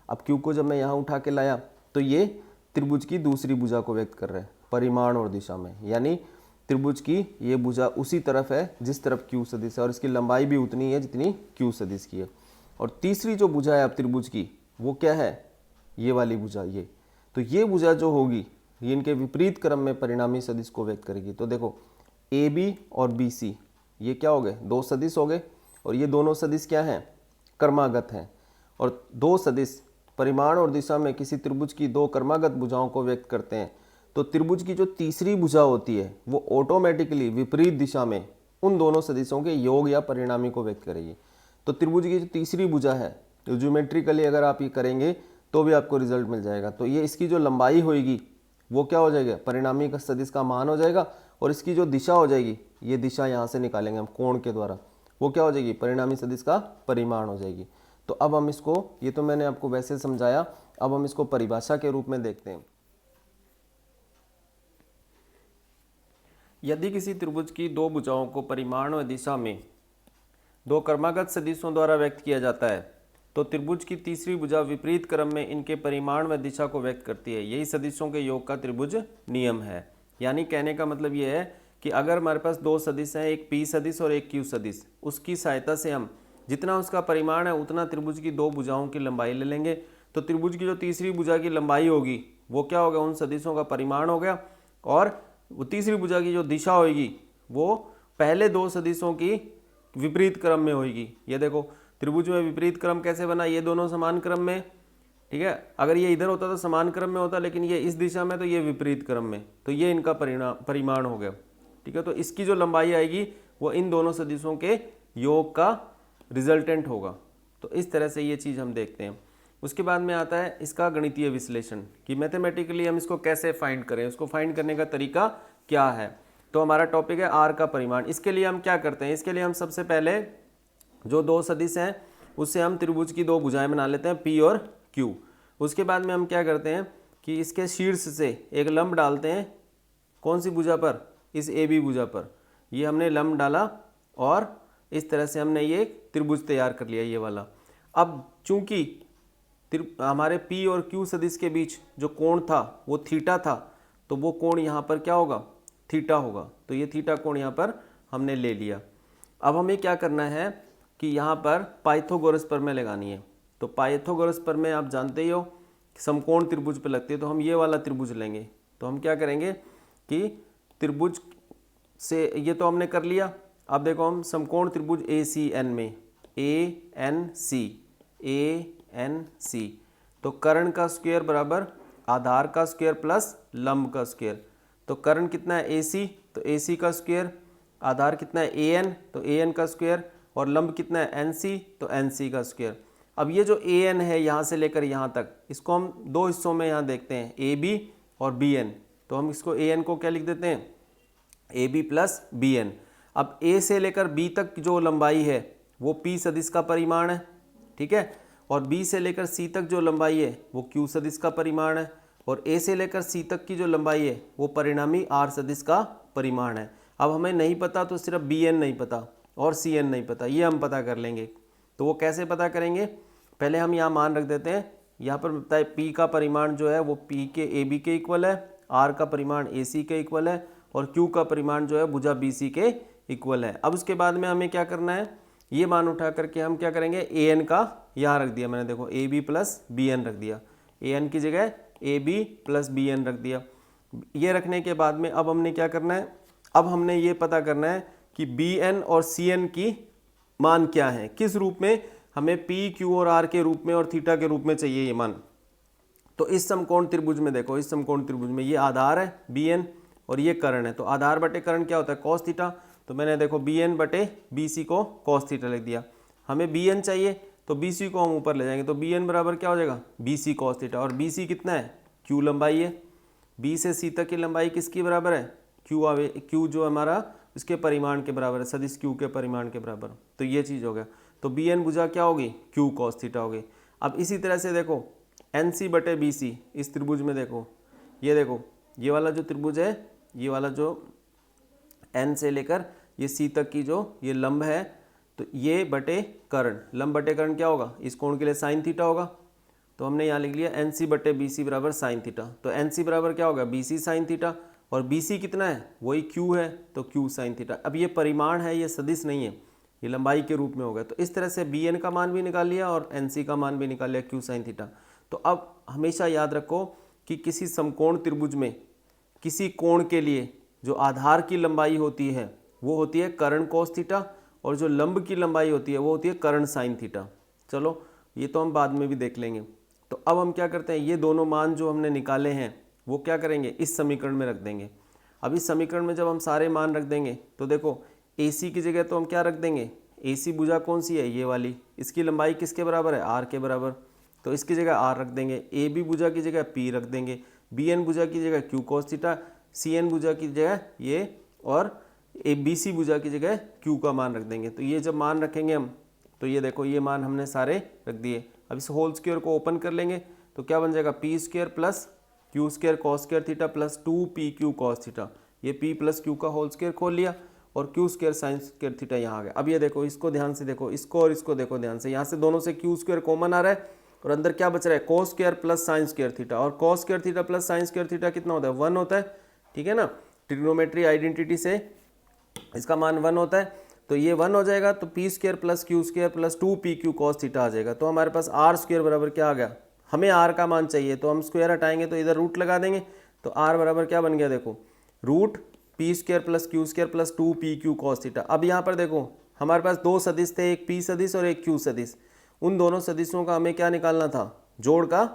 अब Q को जब मैं यहाँ उठा के लाया तो ये त्रिभुज की दूसरी भुजा को व्यक्त कर रहे हैं परिमाण और दिशा में। यानी त्रिभुज की ये भुजा उसी तरफ है जिस तरफ Q सदिश है, और इसकी लंबाई भी उतनी है जितनी Q सदिश की है। और तीसरी जो भुजा है अब त्रिभुज की, वो क्या है, ये वाली भुजा, ये। तो ये भुजा जो होगी ये इनके विपरीत क्रम में परिणामी सदिश को व्यक्त करेगी। तो देखो AB और BC ये क्या हो गए, दो सदिश हो गए, और ये दोनों सदिश क्या हैं, क्रमागत हैं। और दो सदिश परिमाण और दिशा में किसी त्रिभुज की दो क्रमागत भुजाओं को व्यक्त करते हैं, तो त्रिभुज की जो तीसरी भुजा होती है वो ऑटोमेटिकली विपरीत दिशा में उन दोनों सदिशों के योग या परिणामी को व्यक्त करेगी। तो त्रिभुज की जो तीसरी भुजा है, तो ज्योमेट्रिकली अगर आप ये करेंगे तो भी आपको रिजल्ट मिल जाएगा। तो ये इसकी जो लंबाई होगी वो क्या हो जाएगा, परिणामी का सदिश का मान हो जाएगा, और इसकी जो दिशा हो जाएगी, ये दिशा यहाँ से निकालेंगे हम कोण के द्वारा, वो क्या हो जाएगी, परिणामी सदिश का परिमाण हो जाएगी। तो अब हम इसको, ये तो मैंने आपको वैसे समझाया, अब हम इसको परिभाषा के रूप में देखते हैं। यदि किसी त्रिभुज की दो भुजाओं को परिमाण और दिशा में दो क्रमागत सदिशों द्वारा व्यक्त किया जाता है, तो त्रिभुज की तीसरी भुजा विपरीत क्रम में इनके परिमाण व दिशा को व्यक्त करती है। यही सदिशों के योग का त्रिभुज नियम है। यानी कहने का मतलब ये है कि अगर हमारे पास दो सदिश हैं, एक P सदिश और एक Q सदिश, उसकी सहायता से हम जितना उसका परिमाण है उतना त्रिभुज की दो भुजाओं की लंबाई ले लेंगे। तो त्रिभुज की जो तीसरी भुजा की लंबाई होगी वो क्या होगा, उन सदिशों का परिमाण हो गया, और वो तीसरी भुजा की जो दिशा होगी वो पहले दो सदिशों की विपरीत क्रम में होगी। ये देखो त्रिभुज में विपरीत क्रम कैसे बना, ये दोनों समान क्रम में, ठीक है। अगर ये इधर होता तो समान क्रम में होता, लेकिन ये इस दिशा में तो ये विपरीत क्रम में, तो ये इनका परिमाण हो गया, ठीक है। तो इसकी जो लंबाई आएगी वो इन दोनों सदिशों के योग का रिजल्टेंट होगा। तो इस तरह से ये चीज़ हम देखते हैं। उसके बाद में आता है इसका गणितीय विश्लेषण, कि मैथमेटिकली हम इसको कैसे फाइंड करें, उसको फाइंड करने का तरीका क्या है। तो हमारा टॉपिक है आर का परिमाण। इसके लिए हम क्या करते हैं, इसके लिए हम सबसे पहले जो दो सदिश हैं उससे हम त्रिभुज की दो भुजाएं बना लेते हैं, P और Q। उसके बाद में हम क्या करते हैं कि इसके शीर्ष से एक लंब डालते हैं, कौन सी भुजा पर, इस AB भुजा पर। ये हमने लंब डाला और इस तरह से हमने ये त्रिभुज तैयार कर लिया, ये वाला। अब चूंकि हमारे P और Q सदिश के बीच जो कोण था वो थीटा था, तो वो कोण यहाँ पर क्या होगा, थीटा होगा। तो ये थीटा कोण यहाँ पर हमने ले लिया। अब हमें क्या करना है कि यहाँ पर पाइथागोरस प्रमेय लगानी है। तो पाइथागोरस प्रमेय आप जानते ही हो, समकोण त्रिभुज पे लगती है। तो हम ये वाला त्रिभुज लेंगे। तो हम क्या करेंगे कि त्रिभुज से, ये तो हमने कर लिया। अब देखो हम समकोण त्रिभुज ACN में, ANC, तो कर्ण का स्क्वायर बराबर आधार का स्क्वायर प्लस लंब का स्क्वायर। तो कर्ण कितना है AC, तो AC का स्क्वायर, आधार कितना है AN, तो AN का स्क्वायर, और लंब कितना है NC, तो NC का स्क्वायर। अब ये जो AN है यहाँ से लेकर यहाँ तक, इसको हम दो हिस्सों में यहाँ देखते हैं, AB और BN। तो हम इसको AN को क्या लिख देते हैं, AB प्लस BN। अब A से लेकर B तक जो लंबाई है वो P सदिश का परिमाण है, ठीक है। और B से लेकर C तक जो लंबाई है वो Q सदिश का परिमाण है। और A से लेकर C तक की जो लंबाई है वो परिणामी R सदिश का परिमाण है। अब हमें नहीं पता तो सिर्फ BN नहीं पता और CN नहीं पता, ये हम पता कर लेंगे। तो वो कैसे पता करेंगे, पहले हम यहाँ मान रख देते हैं। यहाँ पर बताए P का परिमाण जो है वो P के AB के इक्वल है, R का परिमाण AC के इक्वल है, और Q का परिमाण जो है भुजा BC के इक्वल है। अब उसके बाद में हमें क्या करना है, ये मान उठा करके हम क्या करेंगे, AN का यहाँ रख दिया मैंने, देखो AB प्लस BN रख दिया, AN की जगह AB प्लस BN रख दिया। ये रखने के बाद में अब हमने क्या करना है, अब हमने ये पता करना है कि BN और CN की मान क्या है, किस रूप में, हमें P, Q और R के रूप में और थीटा के रूप में चाहिए ये मान। तो इस समकोण त्रिभुज में देखो, इस समकोण त्रिभुज में ये आधार है BN और ये कर्ण है। तो आधार बटे कर्ण क्या होता है, cos थीटा। तो मैंने देखो BN बटे BC को cos थीटा लिख दिया। हमें BN चाहिए तो BC को हम ऊपर ले जाएंगे। तो BN बराबर क्या हो जाएगा, BC cos थीटा। और BC कितना है, Q लंबाई है। B से C तक की लंबाई किसकी बराबर है, Q जो हमारा इसके परिमाण के बराबर है, सदिश Q के परिमाण के बराबर। तो ये चीज़ हो गया। तो BN भुजा क्या होगी, Q cos थीटा होगी। अब इसी तरह से देखो NC बटे BC, इस त्रिभुज में देखो, ये वाला जो त्रिभुज है, ये वाला जो N से लेकर ये C तक की जो ये लंब है, तो ये बटे कर्ण, लंब बटे कर्ण क्या होगा, इस कोण के लिए साइन थीटा होगा। तो हमने यहाँ लिख लिया NC बटे BC बराबर साइन थीटा। तो NC बराबर क्या होगा, BC साइन थीटा, और BC कितना है, वही Q है, तो Q साइन थीटा। अब ये परिमाण है, ये सदिश नहीं है, ये लंबाई के रूप में होगा। तो इस तरह से BN का मान भी निकाल लिया और NC का मान भी निकाल लिया, Q साइन थीटा। तो अब हमेशा याद रखो कि किसी समकोण त्रिभुज में किसी कोण के लिए जो आधार की लंबाई होती है वो होती है कर्ण cos थीटा, और जो लंब की लंबाई होती है वो होती है कर्ण साइन थीटा। चलो ये तो हम बाद में भी देख लेंगे। तो अब हम क्या करते हैं, ये दोनों मान जो हमने निकाले हैं वो क्या करेंगे, इस समीकरण में रख देंगे। अब इस समीकरण में जब हम सारे मान रख देंगे तो देखो AC की जगह तो हम क्या रख देंगे, AC भुजा कौन सी है, ये वाली, इसकी लंबाई किसके बराबर है, R के बराबर। तो इसकी जगह R रख देंगे। AB भुजा की जगह P रख देंगे। BN भुजा की जगह Q cos थीटा, CN भुजा की जगह ये, और BC भुजा की जगह Q का मान रख देंगे। तो ये जब मान रखेंगे हम, तो ये देखो ये मान हमने सारे रख दिए। अब इस होल स्क्वायर को ओपन कर लेंगे तो क्या बन जाएगा, P square plus Q square cos square theta plus 2PQ cos theta. ये P प्लस Q का होल स्क्वायर खोल लिया और Q square sine square theta यहाँ आ गया। अब ये देखो, इसको ध्यान से देखो, इसको और इसको देखो ध्यान से, यहाँ से दोनों से Q स्क्वायर कॉमन आ रहा है और अंदर क्या बच रहा है, cos square plus sine square theta. और cos square theta plus sine square theta कितना होता है, 1 होता है, ठीक है ना। ट्रिग्नोमेट्री आइडेंटिटी से इसका मान 1 होता है। तो ये 1 हो जाएगा, तो P square plus Q square plus 2PQ cos theta आ जाएगा। तो हमारे पास R स्क्वायर बराबर क्या आ गया, हमें R का मान चाहिए, तो हम स्क्वायर हटाएंगे तो इधर रूट लगा देंगे। तो R बराबर क्या बन गया, देखो root P square plus Q square plus 2PQ cos theta. अब यहाँ पर देखो हमारे पास दो सदिश थे, एक P सदिश और एक Q सदिश। उन दोनों सदिशों का हमें क्या निकालना था, जोड़ का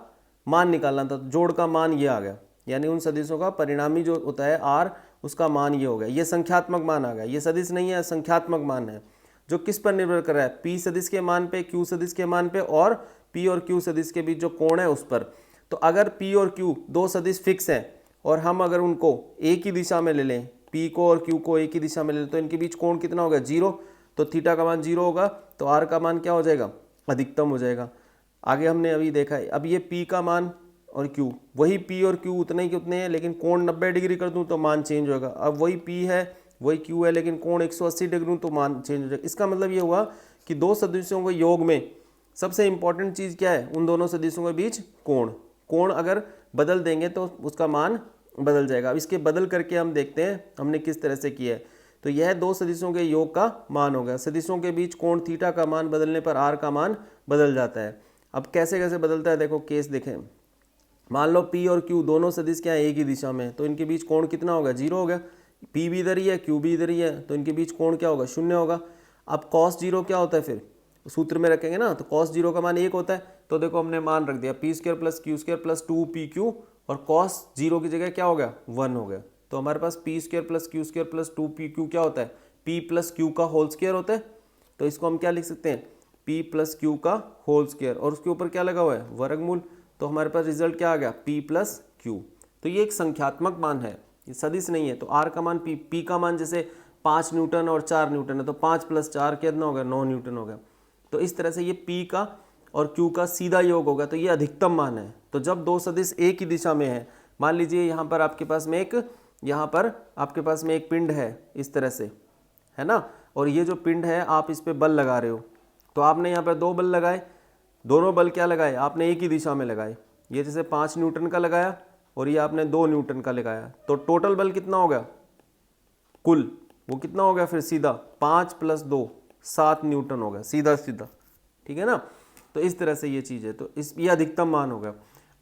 मान निकालना था। तो जोड़ का मान ये आ गया, यानी उन सदिशों का परिणामी जो होता है R, उसका मान ये हो गया। ये संख्यात्मक मान आ गया, ये सदिश नहीं है, संख्यात्मक मान है, जो किस पर निर्भर कर रहा है, P सदिश के मान पे, Q सदिश के मान पे, और P और Q सदिश के बीच जो कोण है उस पर। तो अगर P और Q दो सदिश फिक्स हैं और हम अगर उनको एक ही दिशा में ले लें, P को और Q को एक ही दिशा में ले लें, तो इनके बीच कोण कितना होगा, 0। तो थीटा का मान 0 होगा, तो R का मान क्या हो जाएगा, अधिकतम हो जाएगा। आगे हमने अभी देखा है, अब ये P का मान और Q, वही P और Q उतने ही उतने हैं, लेकिन कोण 90 डिग्री कर दूं तो मान चेंज होगा। अब वही P है वही Q है, लेकिन कोण 180 डिग्री तो मान चेंज हो जाएगा। इसका मतलब ये हुआ कि दो सदिशों के योग में सबसे इंपॉर्टेंट चीज़ क्या है उन दोनों सदिशों के बीच? कोण। कोण अगर बदल देंगे तो उसका मान बदल जाएगा। अब इसके बदल करके हम देखते हैं हमने किस तरह से किया है। तो यह दो सदिशों के योग का मान हो गया। सदिशों के बीच कोण थीटा का मान बदलने पर आर का मान बदल जाता है। अब कैसे कैसे बदलता है देखो, केस देखें। मान लो P और Q दोनों सदिश क्या है, एक ही दिशा में, तो इनके बीच कोण कितना होगा? 0 हो गया। P भी इधर ही है, Q भी इधर ही है, तो इनके बीच कोण क्या होगा? 0 होगा। अब cos 0 क्या होता है? फिर सूत्र में रखेंगे ना, तो cos 0 का मान 1 होता है। तो देखो हमने मान रख दिया p² + q² + 2pq, और cos 0 की जगह क्या हो गया? 1 हो गया। तो हमारे पास p² + q² + 2pq क्या होता है? p + q का होल स्क्वायर होता है। तो इसको हम क्या लिख सकते हैं? p + q का होल स्क्वायर, और उसके ऊपर क्या लगा हुआ है? वर्गमूल। तो हमारे पास रिजल्ट क्या आ गया? p + q। तो ये एक संख्यात्मक मान है, ये सदिश नहीं है। तो r का मान p का मान जैसे 5 न्यूटन और 4 न्यूटन है, तो 5 + 4 कितना हो गया? 9 न्यूटन हो गया। तो इस तरह से ये p का और q का सीधा योग होगा, तो ये अधिकतम मान है। तो जब दो सदिश एक ही दिशा में है, मान लीजिए यहाँ पर आपके पास में एक पिंड है इस तरह से, है ना, और ये जो पिंड है आप इस पे बल लगा रहे हो, तो आपने यहाँ पर 2 बल लगाए। दोनों बल क्या लगाए? आपने एक ही दिशा में लगाए। ये जैसे 5 न्यूटन का लगाया और ये आपने 2 न्यूटन का लगाया, तो टोटल बल कितना हो गया? कुल वो कितना हो गया? फिर सीधा 5 + 2 7 न्यूटन हो गया, सीधा सीधा, ठीक है ना। तो इस तरह से ये चीज़ है, तो ये अधिकतम मान हो गया।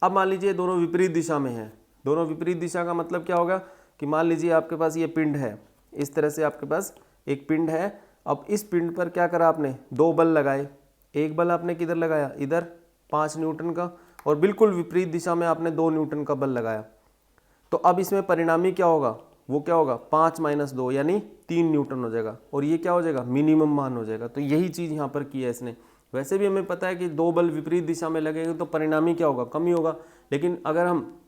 अब मान लीजिए दोनों विपरीत दिशा में हैं। दोनों विपरीत दिशा का मतलब क्या होगा कि मान लीजिए आपके पास ये पिंड है, इस तरह से आपके पास एक पिंड है। अब इस पिंड पर क्या करा आपने? 2 बल लगाए। एक बल आपने किधर लगाया? इधर 5 न्यूटन का, और बिल्कुल विपरीत दिशा में आपने 2 न्यूटन का बल लगाया। तो अब इसमें परिणामी क्या होगा? वो क्या होगा? 5 - 2 यानी 3 न्यूटन हो जाएगा, और ये क्या हो जाएगा? मिनिमम मान हो जाएगा। तो यही चीज़ यहाँ पर की है इसने। वैसे भी हमें पता है कि 2 बल विपरीत दिशा में लगेंगे तो परिणामी क्या होगा? कम ही होगा। लेकिन अगर हम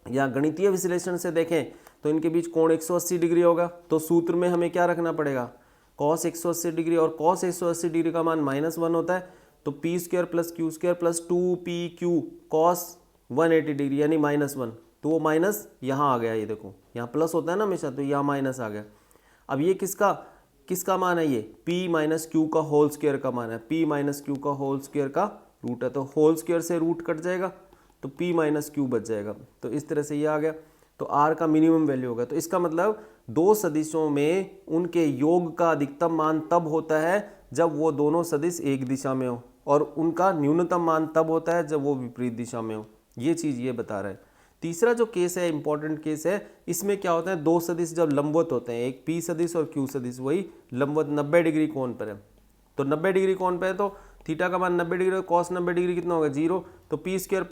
या गणितीय विश्लेषण से देखें तो इनके बीच कोण 180 डिग्री होगा। तो सूत्र में हमें क्या रखना पड़ेगा? cos 180 डिग्री, और cos 180 डिग्री का मान -1 होता है। तो p² + q² + 2pq cos 180 degree यानी -1, तो वो माइनस यहाँ आ गया। ये देखो यहाँ प्लस होता है ना हमेशा, तो यहाँ माइनस आ गया। अब ये किसका मान है? ये p - q का होल स्क्वायर का मान है। p - q का होल स्क्वायर का रूट है, तो होल स्क्वायर से रूट कट जाएगा, तो p - q बच जाएगा। तो इस तरह से ये आ गया। तो r का मिनिमम वैल्यू होगा। तो इसका मतलब दो सदिशों में उनके योग का अधिकतम मान तब होता है जब वो दोनों सदिश एक दिशा में हो, और उनका न्यूनतम मान तब होता है जब वो विपरीत दिशा में हो। ये चीज़ ये बता रहा है। तीसरा जो केस है, इंपॉर्टेंट केस है, इसमें क्या होता है? दो सदिश जब लंबवत होते हैं, एक p सदिश और q सदिश, वही लंबवत 90 डिग्री कोण पर है। तो 90 डिग्री कोण पर है तो थीटा का मान 90 डिग्री, cos 90 डिग्री कितना होगा? 0। तो p² + q²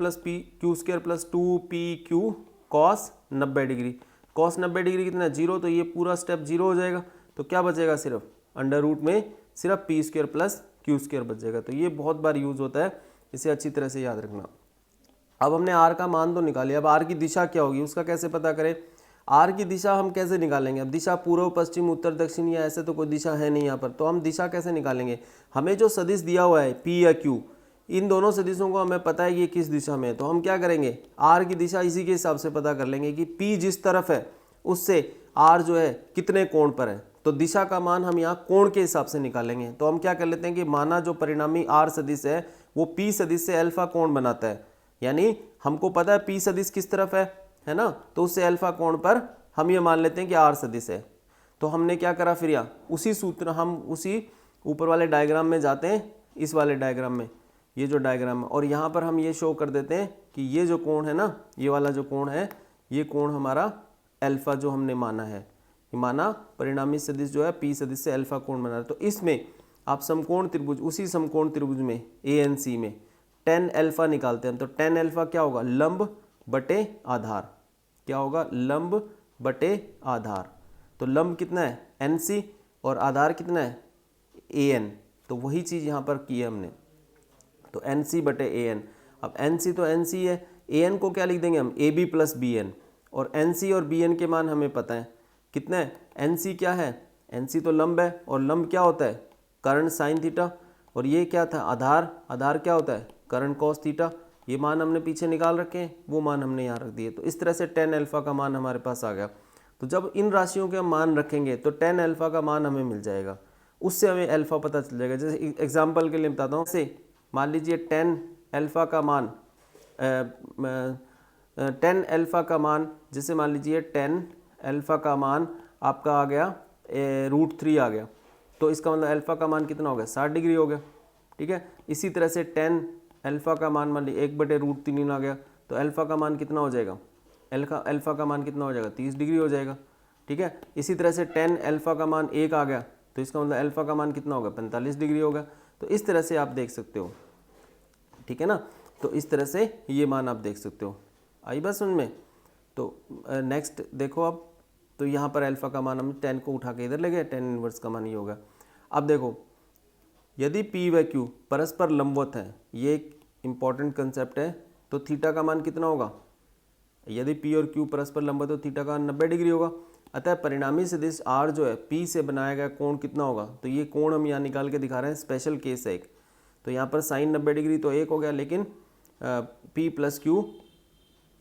+ 2pq cos 90 degree. cos 90 degree कितना है? 0। तो ये पूरा स्टेप 0 हो जाएगा। तो क्या बचेगा? सिर्फ अंडर रूट में सिर्फ p² + q² बच जाएगा। तो ये बहुत बार यूज होता है, इसे अच्छी तरह से याद रखना। अब हमने r का मान तो निकालिए, अब r की दिशा क्या होगी उसका कैसे पता करें? r की दिशा हम कैसे निकालेंगे? अब दिशा पूर्व, पश्चिम, उत्तर, दक्षिण या ऐसे तो कोई दिशा है नहीं यहाँ पर, तो हम दिशा कैसे निकालेंगे? हमें जो सदिश दिया हुआ है p या q, इन दोनों सदिशों को हमें पता है कि ये किस दिशा में है। तो हम क्या करेंगे? r की दिशा इसी के हिसाब से पता कर लेंगे कि p जिस तरफ है उससे r जो है कितने कोण पर है। तो दिशा का मान हम यहाँ कोण के हिसाब से निकालेंगे। तो हम क्या कर लेते हैं कि माना जो परिणामी r सदिश है वो p सदिश से अल्फा कोण बनाता है, यानी हमको पता है p सदिश किस तरफ है ना, तो उससे अल्फा कोण पर हम ये मान लेते हैं कि r सदिश है। तो हमने क्या करा फिर? यहाँ उसी सूत्र, हम उसी ऊपर वाले डायग्राम में जाते हैं, इस वाले डायग्राम में, ये जो डायग्राम है, और यहाँ पर हम ये शो कर देते हैं कि ये जो कोण है ना, ये वाला जो कोण है, ये कोण हमारा अल्फा जो हमने माना है, माना परिणामी सदिश जो है p सदिश से अल्फा कोण बना है। तो इसमें आप समकोण त्रिभुज, उसी समकोण त्रिभुज में ANC में tan अल्फा निकालते हैं। तो tan अल्फा क्या होगा? लंब बटे आधार। क्या होगा? लंब बटे आधार। तो लंब कितना है? NC, और आधार कितना है? AN। तो वही चीज़ यहाँ पर की है हमने। तो NC बटे AN। अब NC तो NC है, AN को क्या लिख देंगे हम? AB + BN। और NC और BN के मान हमें पता है कितना है? NC क्या है? NC तो लंब है, और लंब क्या होता है? कर्ण sin थीटा। और ये क्या था? आधार। आधार क्या होता है? कर्ण cos थीटा। ये मान हमने पीछे निकाल रखे हैं, वो मान हमने यहाँ रख दिए। तो इस तरह से tan अल्फा का मान हमारे पास आ गया। तो जब इन राशियों के मान रखेंगे तो tan अल्फा का मान हमें मिल जाएगा, उससे हमें अल्फा पता चल जाएगा। जैसे एग्जाम्पल के लिए बताता हूँ, से मान लीजिए 10 अल्फ़ा का मान 10 अल्फ़ा का मान, जैसे मान लीजिए 10 अल्फ़ा का मान आपका आ गया √3 आ गया, तो इसका मतलब अल्फ़ा का मान कितना हो गया 60 डिग्री हो गया। ठीक है, इसी तरह से 10 अल्फ़ा का मान मान लीजिए 1/√3 आ गया, तो अल्फ़ा का मान कितना हो जाएगा, अल्फ़ा का मान कितना हो जाएगा 30 डिग्री हो जाएगा। ठीक है, इसी तरह से 10 अल्फ़ा का मान 1 आ गया, तो इसका मतलब अल्फ़ा का मान कितना होगा 45 डिग्री होगा। तो इस तरह से आप देख सकते हो। ठीक है ना, तो इस तरह से ये मान आप देख सकते हो। आई बात समझ में। तो नेक्स्ट देखो अब, तो यहाँ पर अल्फ़ा का मान हम 10 को उठा के इधर ले गए, 10 इनवर्स का मान ये होगा। अब देखो यदि P व Q परस्पर लंबवत है, ये एक इम्पॉर्टेंट कंसेप्ट है, तो थीटा का मान कितना होगा, यदि P और Q परस्पर लंबवत तो थीटा का 90 डिग्री होगा। अतः परिणामी सदिश R जो है P से बनाया गया कोण कितना होगा, तो ये कोण हम यहाँ निकाल के दिखा रहे हैं, स्पेशल केस है एक। तो यहाँ पर साइन 90 डिग्री तो एक हो गया, लेकिन P + Q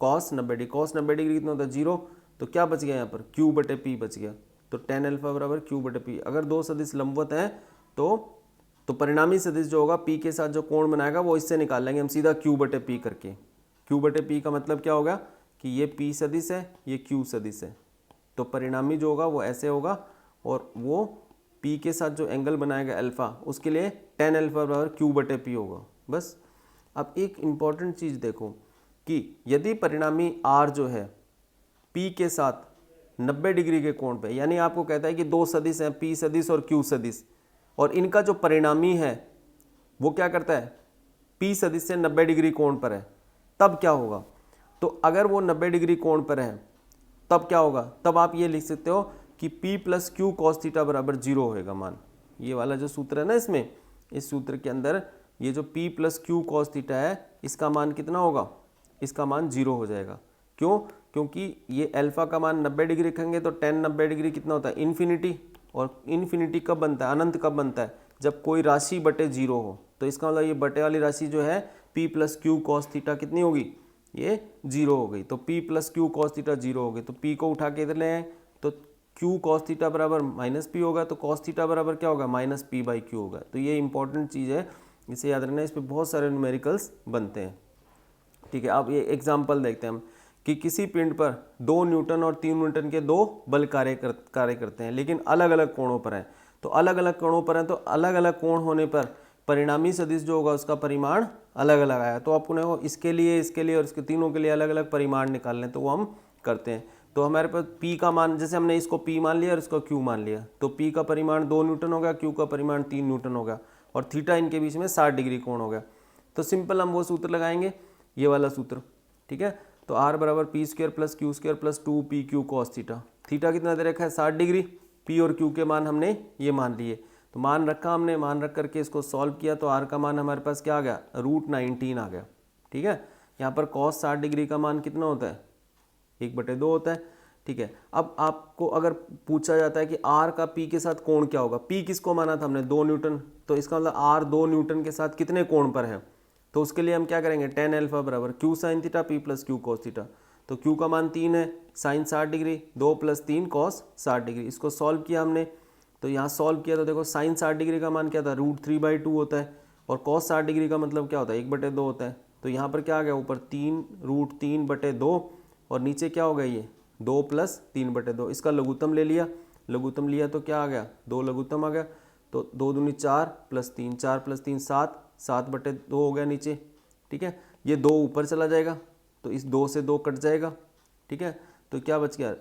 cos 90 degree, cos 90 degree कितना होता है 0, तो क्या बच गया यहाँ पर Q/P बच गया। तो 10 अल्फ़ा बराबर Q/P। अगर दो सदिश लंबवत हैं तो परिणामी सदिश जो होगा P के साथ जो कोण बनाएगा वो इससे निकाल लेंगे हम सीधा Q/P करके। Q/P का मतलब क्या होगा कि ये P सदिश है, ये Q सदिश है, तो परिणामी जो होगा वो ऐसे होगा, और वो P के साथ जो एंगल बनाएगा अल्फ़ा, उसके लिए 10 अल्फ़ा बराबर Q/P होगा। बस। अब एक इम्पॉर्टेंट चीज़ देखो कि यदि परिणामी R जो है P के साथ 90 डिग्री के कोण पे, यानी आपको कहता है कि दो सदिश हैं P सदिश और Q सदिश, और इनका जो परिणामी है वो क्या करता है P सदिश से 90 डिग्री कोण पर है, तब क्या होगा, तो अगर वो 90 डिग्री कोण पर है तब क्या होगा, तब आप ये लिख सकते हो कि P + Q cos थीटा बराबर 0 होएगा मान। ये वाला जो सूत्र है ना, इसमें इस सूत्र के अंदर ये जो P + Q cos थीटा है, इसका मान कितना होगा, इसका मान 0 हो जाएगा। क्यों, क्योंकि ये अल्फ़ा का मान 90 डिग्री रखेंगे तो 10 90 डिग्री कितना होता है इन्फिनिटी, और इन्फिनिटी कब बनता है, अनंत कब बनता है, जब कोई राशि बटे 0 हो। तो इसका मतलब ये बटे वाली राशि जो है P + Q cos थीटा कितनी होगी, ये 0 हो गई। तो P + Q cos थीटा 0 हो गई, तो P को उठा के इधर ले आए, तो Q cos थीटा बराबर -P होगा, तो cos थीटा बराबर क्या होगा -P/Q होगा। तो ये इंपॉर्टेंट चीज़ है, इसे याद रखना, इस पर बहुत सारे न्यूमेरिकल्स बनते हैं। ठीक है, अब ये एग्जाम्पल देखते हैं हम कि किसी पिंड पर 2 न्यूटन और 3 न्यूटन के दो बल कार्य करते हैं, लेकिन अलग अलग कोणों पर हैं। तो अलग अलग कोणों पर हैं, तो अलग अलग कोण होने पर परिणामी सदिश जो होगा उसका परिमाण अलग अलग आया। तो आपने वो इसके लिए और इसके तीनों के लिए अलग अलग परिमाण निकालने, तो वो हम करते हैं। तो हमारे पास P का मान, जैसे हमने इसको P मान लिया और इसको Q मान लिया, तो P का परिमाण 2 न्यूटन हो गया, Q का परिमाण 3 न्यूटन हो गया, और थीटा इनके बीच में 60 डिग्री कोण हो गया। तो सिंपल हम वो सूत्र लगाएंगे, ये वाला सूत्र। ठीक है, तो R बराबर P² + Q² + 2PQ cos theta. Theta कितना दे रखा है 60 डिग्री, P और Q के मान हमने ये मान लिए, तो मान रखा हमने, मान रख करके इसको सॉल्व किया, तो R का मान हमारे पास क्या आ गया √19 आ गया। ठीक है, यहाँ पर cos 60 डिग्री का मान कितना होता है 1/2 होता है। ठीक है, अब आपको अगर पूछा जाता है कि R का P के साथ कोण क्या होगा, P किसको माना था हमने 2 न्यूटन, तो इसका मतलब R 2 न्यूटन के साथ कितने कोण पर है, तो उसके लिए हम क्या करेंगे 10 अल्फ़ा बराबर Q sin theta P + Q cos theta. तो Q का मान 3 है, साइन 60 डिग्री, 2 + 3 cos 60 डिग्री। इसको सॉल्व किया हमने, तो यहाँ सॉल्व किया तो देखो साइन 60 डिग्री का मान क्या था √3/2 होता है, और cos 60 डिग्री का मतलब क्या होता है 1/2 होता है। तो यहाँ पर क्या आ गया, ऊपर 3 √3/2, और नीचे क्या हो गया ये 2 + 3/2। इसका लघुत्तम ले लिया, लघुत्तम लिया तो क्या आ गया 2 लघुत्तम आ गया, तो 2 दूनी 4 + 3, 4 + 3 7, 7/2 हो गया नीचे। ठीक है, ये 2 ऊपर चला जाएगा, तो इस 2 से 2 कट जाएगा। ठीक है, तो क्या बच गया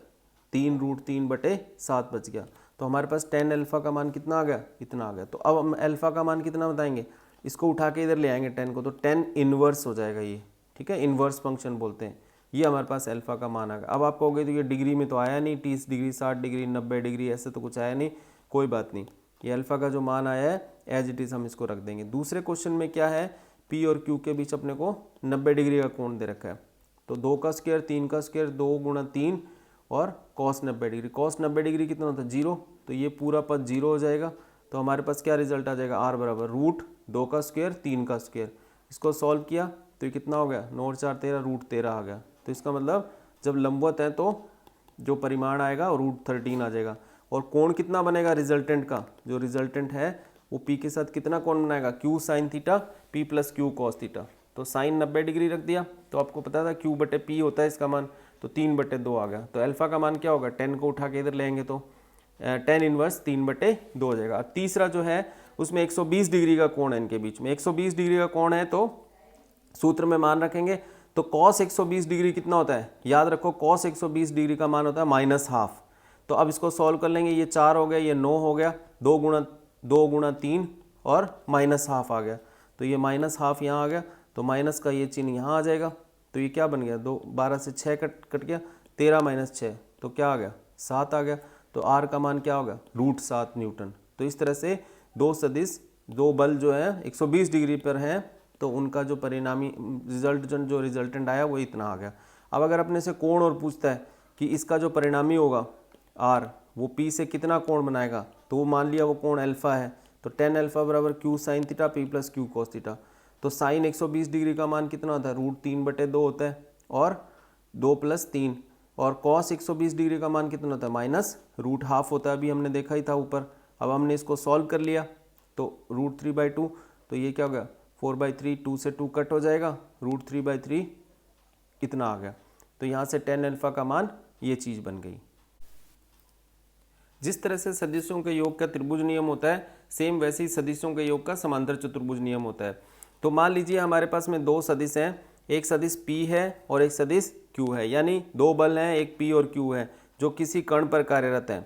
3 √3/7 बच गया। तो हमारे पास 10 अल्फ़ा का मान कितना आ गया, इतना आ गया। तो अब हम अल्फ़ा का मान कितना बताएंगे, इसको उठा के इधर ले आएंगे 10 को, तो 10 इनवर्स हो जाएगा ये। ठीक है, इनवर्स फंक्शन बोलते हैं, ये हमारे पास अल्फ़ा का मान आ गया। अब आप कहोगे तो ये डिग्री में तो आया नहीं, 30 डिग्री 60 डिग्री 90 डिग्री ऐसे तो कुछ आया नहीं, कोई बात नहीं, ये अल्फ़ा का जो मान आया है एज इट इज़ हम इसको रख देंगे। दूसरे क्वेश्चन में क्या है, P और Q के बीच अपने को 90 डिग्री का कोण दे रखा है, तो 2 का स्क्वायर 3 का स्क्वायर 2 × 3 और cos 90 डिग्री। cos 90 डिग्री कितना होता है 0, तो ये पूरा पद 0 हो जाएगा। तो हमारे पास क्या रिजल्ट आ जाएगा, R बराबर √2 का स्क्वायर 3 का स्क्वायर। इसको सॉल्व किया तो ये कितना हो गया 9 और 4 13, √13 आ गया। तो इसका मतलब जब लंबवत है तो जो परिमाण आएगा √13 आ जाएगा। और कोण कितना बनेगा रिजल्टेंट का, जो रिजल्टेंट है वो P के साथ कितना कोण बनाएगा Q sin theta P plus Q cos theta. तो साइन 90 डिग्री रख दिया, तो आपको पता था Q बटे P होता है इसका मान, तो 3/2 आ गया। तो अल्फा का मान क्या होगा, 10 को उठा के इधर लेंगे तो 10 इनवर्स 3/2 हो जाएगा। तीसरा जो है उसमें 120 डिग्री का कोण है इनके बीच में, 120 डिग्री का कोण है तो सूत्र में मान रखेंगे। तो cos 120 डिग्री कितना होता है, याद रखो cos 120 डिग्री का मान होता है -½ तो अब इसको सॉल्व कर लेंगे, ये 4 हो गया, ये 9 हो गया, 2 गुणा 3 और -½ आ गया, तो ये -½ यहाँ आ गया, तो माइनस का ये चिन्ह यहाँ आ जाएगा। तो ये क्या बन गया, 12 से 6 कट गया, 13 - 6 तो क्या आ गया, 7 आ गया। तो R का मान क्या होगा, √7 न्यूटन। तो इस तरह से दो सदिश, दो बल जो है 120 डिग्री पर हैं, तो उनका जो परिणामी जो रिजल्टेंट आया वो इतना आ गया। अब अगर अपने से कोण और पूछता है कि इसका जो परिणामी होगा R वो P से कितना कोण बनाएगा, तो वो मान लिया वो कोण अल्फा है, तो tan अल्फा बराबर Q sin theta P plus Q cos theta. तो साइन 120 डिग्री का मान कितना होता है, √3/2 होता है और 2 + 3, और कॉस 120 डिग्री का मान कितना होता है, -√½ होता है, अभी हमने देखा ही था ऊपर। अब हमने इसको सॉल्व कर लिया, तो √3/2, तो ये क्या हो गया 4/3, 2 से 2 कट हो जाएगा, √3/3 इतना आ गया। तो यहाँ से tan अल्फा का मान ये चीज़ बन गई। जिस तरह से सदिशों के योग का त्रिभुज नियम होता है, सेम वैसे ही सदिशों के योग का समांतर चतुर्भुज नियम होता है। तो मान लीजिए हमारे पास में दो सदिश हैं, एक सदिश P है और एक सदिश Q है, यानी दो बल हैं, एक P और Q है जो किसी कण पर कार्यरत हैं,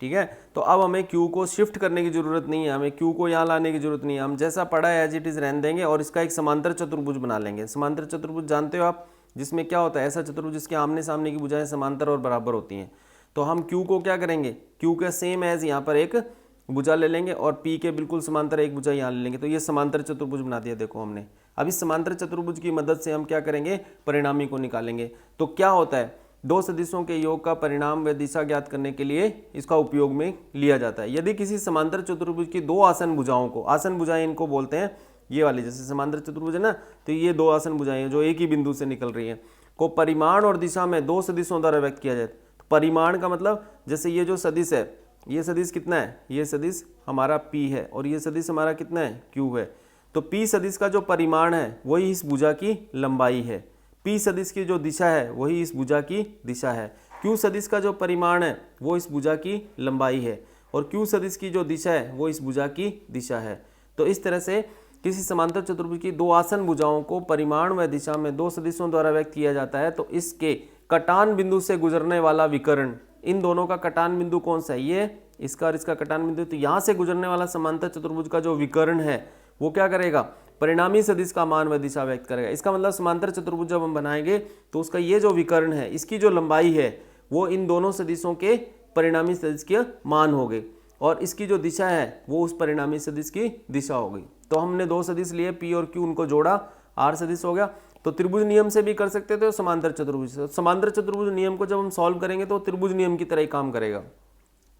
ठीक है। तो अब हमें Q को शिफ्ट करने की जरूरत नहीं है, हमें Q को यहाँ लाने की जरूरत नहीं है, हम जैसा पड़ा है एज इट इज रहने देंगे और इसका एक समांतर चतुर्भुज बना लेंगे। समांतर चतुर्भुज जानते हो आप, जिसमें क्या होता है, ऐसा चतुर्भुज जिसके आमने सामने की भुजाएं समांतर और बराबर होती हैं। तो हम Q को क्या करेंगे, Q का सेम एज यहाँ पर एक भुजा ले लेंगे और P के बिल्कुल समांतर एक भुजा यहाँ ले लेंगे, तो ये समांतर चतुर्भुज बना दिया देखो हमने। अब इस समांतर चतुर्भुज की मदद से हम क्या करेंगे, परिणामी को निकालेंगे। तो क्या होता है, दो सदिशों के योग का परिणाम व दिशा ज्ञात करने के लिए इसका उपयोग में लिया जाता है। यदि किसी समांतर चतुर्भुज की दो आसन भुजाओं को, आसन भुजाएं इनको बोलते हैं, ये वाली जैसे समांतर चतुर्भुज है ना, तो ये दो आसन भुजाएं हैं जो एक ही बिंदु से निकल रही हैं, को परिमाण और दिशा में दो सदिशों द्वारा व्यक्त किया जाए। तो परिमाण का मतलब जैसे ये जो सदिश है, ये सदिश कितना है, ये सदिश हमारा P है और ये सदिश हमारा कितना है, Q है। तो P सदिश का जो परिमाण है वही इस भुजा की लंबाई है, P सदिश की जो दिशा है वही इस भुजा की दिशा है, Q सदिश का जो परिमाण है वो इस भुजा की लंबाई है और Q सदिश की जो दिशा है वो इस भुजा की दिशा है। तो इस तरह से किसी समांतर चतुर्भुज की दो आसन भुजाओं को परिमाण व दिशा में दो सदिशों द्वारा व्यक्त किया जाता है। तो इसके कटान बिंदु से गुजरने वाला विकर्ण, इन दोनों का कटान बिंदु कौन सा है, ये इसका और इसका कटान बिंदु, तो यहाँ से गुजरने वाला समांतर चतुर्भुज का जो विकर्ण है वो क्या करेगा, परिणामी सदिश का मान व दिशा व्यक्त करेगा। इसका मतलब समांतर चतुर्भुज जब हम बनाएंगे तो उसका ये जो विकर्ण है, इसकी जो लंबाई है वो इन दोनों सदिशों के परिणामी सदिश के मान हो गए और इसकी जो दिशा है वो उस परिणामी सदिश की दिशा हो गई। तो हमने दो सदिश लिए P और Q, उनको जोड़ा, R सदिश हो गया। तो त्रिभुज नियम से भी कर सकते थे और समांतर चतुर्भुज से। समांतर चतुर्भुज नियम को जब हम सॉल्व करेंगे तो त्रिभुज नियम की तरह ही काम करेगा।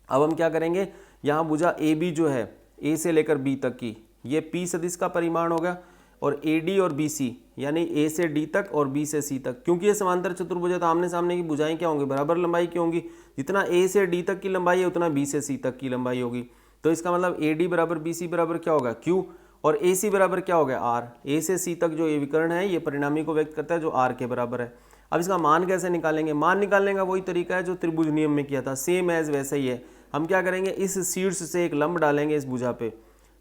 अब हम क्या करेंगे, यहाँ भुजा AB जो है, A से लेकर B तक की, ये P सदिश का परिमाण होगा और AD और BC यानी A से D तक और B से C तक, क्योंकि ये समांतर चतुर्भुज है तो आमने सामने की भुजाएं क्या होंगी, बराबर लंबाई की होंगी। जितना A से D तक की लंबाई है उतना B से C तक की लंबाई होगी। तो इसका मतलब AD बराबर BC बराबर क्या होगा, Q, और AC बराबर क्या हो गया, R। A से C तक जो ये विकर्ण है ये परिणामी को व्यक्त करता है जो R के बराबर है। अब इसका मान कैसे निकालेंगे, मान निकालने का वही तरीका है जो त्रिभुज नियम में किया था, सेम एज वैसा ही है। हम क्या करेंगे, इस शीर्ष से एक लंब डालेंगे, इस भुजा पे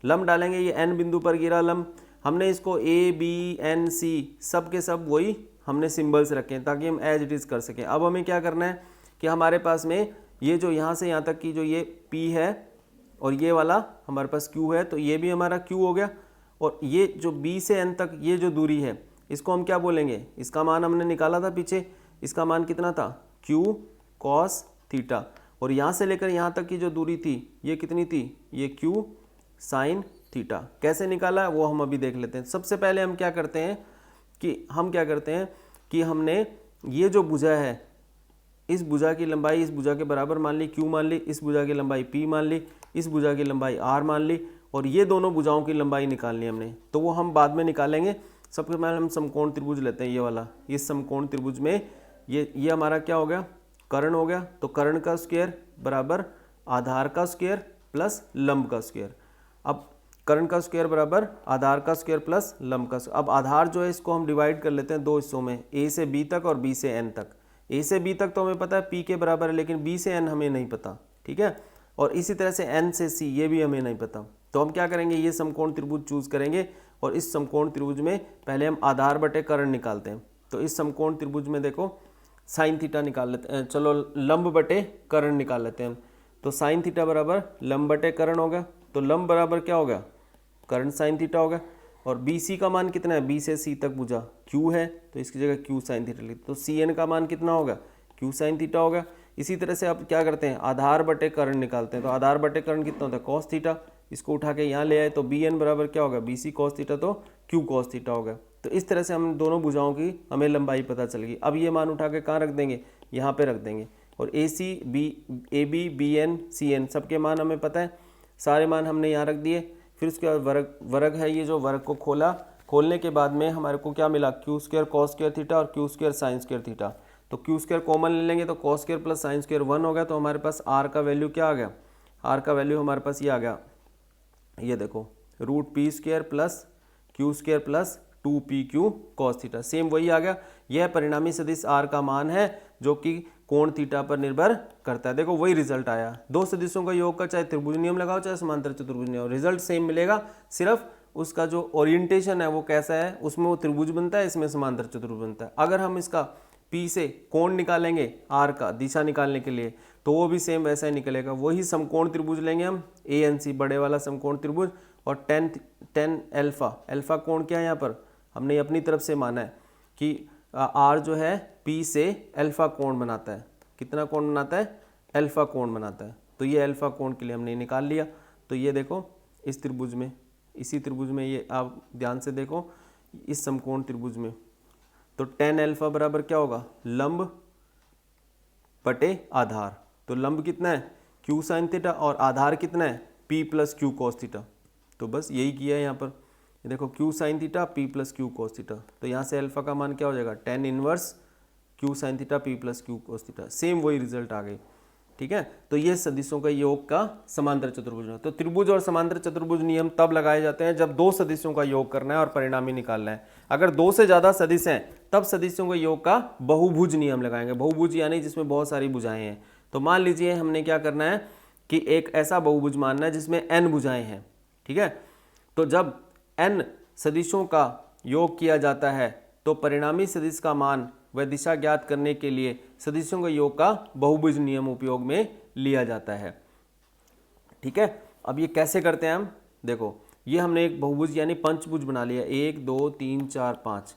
लंब डालेंगे, ये N बिंदु पर गिरा लंब, हमने इसको A B N C सब के सब वही हमने सिंबल्स रखे ताकि हम एज इट इज कर सकें। अब हमें क्या करना है कि हमारे पास में ये जो यहाँ से यहाँ तक की जो ये P है और ये वाला हमारे पास Q है, तो ये भी हमारा Q हो गया, और ये जो B से N तक ये जो दूरी है इसको हम क्या बोलेंगे, इसका मान हमने निकाला था पीछे, इसका मान कितना था, Q cos थीटा, और यहाँ से लेकर यहाँ तक की जो दूरी थी ये कितनी थी, ये Q sin थीटा। कैसे निकाला है वो हम अभी देख लेते हैं। सबसे पहले हम क्या करते हैं कि हमने ये जो भुजा है, इस भुजा की लंबाई इस भुजा के बराबर मान ली, Q मान ली, इस भुजा की लंबाई P मान ली, इस भुजा की लंबाई R मान ली, और ये दोनों भुजाओं की लंबाई निकालनी हमने, तो वो हम बाद में निकालेंगे। सबसे पहले हम समकोण त्रिभुज लेते हैं, ये वाला, इस समकोण त्रिभुज में ये हमारा क्या हो गया, कर्ण हो गया। तो कर्ण का स्क्वायर बराबर आधार का स्क्वायर प्लस लंब का स्क्वायर। अब कर्ण का स्क्वायर बराबर आधार का स्क्वायर प्लस लंब का स्क्वायर। अब आधार जो है इसको हम डिवाइड कर लेते हैं दो हिस्सों में, ए से बी तक और बी से एन तक। ए से बी तक तो हमें पता है पी के बराबर है, लेकिन बी से एन हमें नहीं पता, ठीक है। और इसी तरह से एन से सी ये भी हमें नहीं पता। तो हम क्या करेंगे, ये समकोण त्रिभुज चूज करेंगे और इस समकोण त्रिभुज में पहले हम आधार बटे कर्ण निकालते हैं। तो इस समकोण त्रिभुज में देखो साइन थीटा निकाल लेते हैं, चलो लंब बटे कर्ण निकाल लेते हैं। तो साइन थीटा बराबर लंब बटे कर्ण हो गया। तो लंब बराबर क्या हो गया, कर्ण साइन थीटा हो गया। और बी सी का मान कितना है, बी से सी तक भुजा क्यू है तो इसकी जगह क्यू साइन थीटा लिखते। तो सी एन का मान कितना होगा, क्यू साइन थीटा होगा। इसी तरह से आप क्या करते हैं, आधार बटे कर्ण निकालते हैं। तो आधार बटे कर्ण कितना होता है, कॉस थीटा। इसको उठा के यहाँ ले आए तो बी एन बराबर क्या होगा, बी सी कॉस थीटा, तो क्यू कॉस थीटा होगा। तो इस तरह से हम दोनों भुजाओं की हमें लंबाई पता चल गई। अब ये मान उठा के कहाँ रख देंगे, यहाँ पे रख देंगे। और A C B, A B, B N, C N सबके मान हमें पता है, सारे मान हमने यहाँ रख दिए। फिर उसके बाद वर्ग है, ये जो वर्ग को खोला, खोलने के बाद में हमारे को क्या मिला, Q square cos square theta और Q square sine square theta. तो क्यू स्क्वायर कॉमन ले लेंगे तो cos square plus sine square 1 हो गया। तो हमारे पास आर का वैल्यू क्या आ गया, आर का वैल्यू हमारे पास ये आ गया, ये देखो root P square plus Q square plus 2pq cos theta, same वही आ गया। यह परिणामी सदिश आर का मान है जो कि कोण थीटा पर निर्भर करता है। देखो वही रिजल्ट आया, दो सदिशों का योग का चाहे त्रिभुज नियम लगाओ चाहे समांतर चतुर्भुज नियम, रिजल्ट सेम मिलेगा। सिर्फ उसका जो ओरिएंटेशन है वो कैसा है, उसमें वो त्रिभुज बनता है, इसमें समांतर चतुर्भुज बनता है। अगर हम इसका P से कोण निकालेंगे आर का दिशा निकालने के लिए तो वो भी सेम वैसा ही निकलेगा। वही समकोण त्रिभुज लेंगे हम ANC बड़े वाला समकोण त्रिभुज, और 10 अल्फा कोण क्या है, यहाँ पर हमने अपनी तरफ से माना है कि आर जो है P से अल्फा कोण बनाता है। कितना कोण बनाता है, अल्फा कोण बनाता है। तो ये अल्फा कोण के लिए हमने निकाल लिया। तो ये देखो इस त्रिभुज में, इसी त्रिभुज में, ये आप ध्यान से देखो इस समकोण त्रिभुज में, तो 10 अल्फा बराबर क्या होगा, लंब बटे आधार। तो लंब कितना है, क्यू साइन थीटा, और आधार कितना है, P plus Q cos theta. तो बस यही किया है यहाँ पर, ये देखो Q sine theta P plus Q cos theta. तो यहाँ से अल्फा का मान क्या हो जाएगा, 10 inverse Q sine theta P plus Q cos theta, same वही रिजल्ट आ गई, ठीक है। तो ये सदिशों का योग का समांतर चतुर्भुज है। तो त्रिभुज और समांतर चतुर्भुज नियम तब लगाए जाते हैं जब दो सदिशों का योग करना है और परिणामी निकालना है। अगर दो से ज्यादा सदिश हैं तब सदिशों के योग का बहुभुज नियम लगाएंगे। बहुभुज यानी जिसमें बहुत सारी भुजाएं हैं। तो मान लीजिए हमने क्या करना है कि एक ऐसा बहुभुज मानना है जिसमें n भुजाएं हैं, ठीक है। तो जब n सदिशों का योग किया जाता है तो परिणामी सदिश का मान व दिशा ज्ञात करने के लिए सदिशों के योग का बहुभुज नियम उपयोग में लिया जाता है, ठीक है। अब ये कैसे करते हैं हम, देखो ये हमने एक बहुभुज यानी पंचभुज बना लिया, 1 2 3 4 5।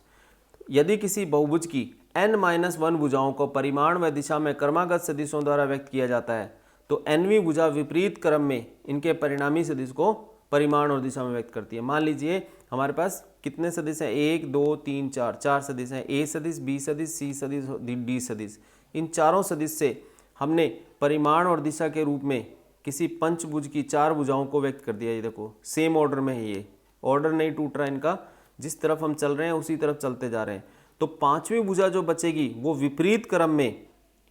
यदि किसी बहुभुज की n-1 भुजाओं को परिमाण व दिशा में क्रमागत सदिशों द्वारा व्यक्त किया जाता है तो nवीं भुजा विपरीत क्रम में इनके परिणामी सदिश को परिमाण और दिशा में व्यक्त करती है। मान लीजिए हमारे पास कितने सदिश हैं, 1 2 3 4, 4 सदिश हैं, A सदिश, B सदिश, C सदिश, D सदिश। इन चारों सदिश से हमने परिमाण और दिशा के रूप में किसी पंचभुज की 4 भुजाओं को व्यक्त कर दिया। ये देखो सेम ऑर्डर में है, ये ऑर्डर नहीं टूट रहा इनका, जिस तरफ हम चल रहे हैं उसी तरफ चलते जा रहे हैं। तो पांचवी भुजा जो बचेगी वो विपरीत क्रम में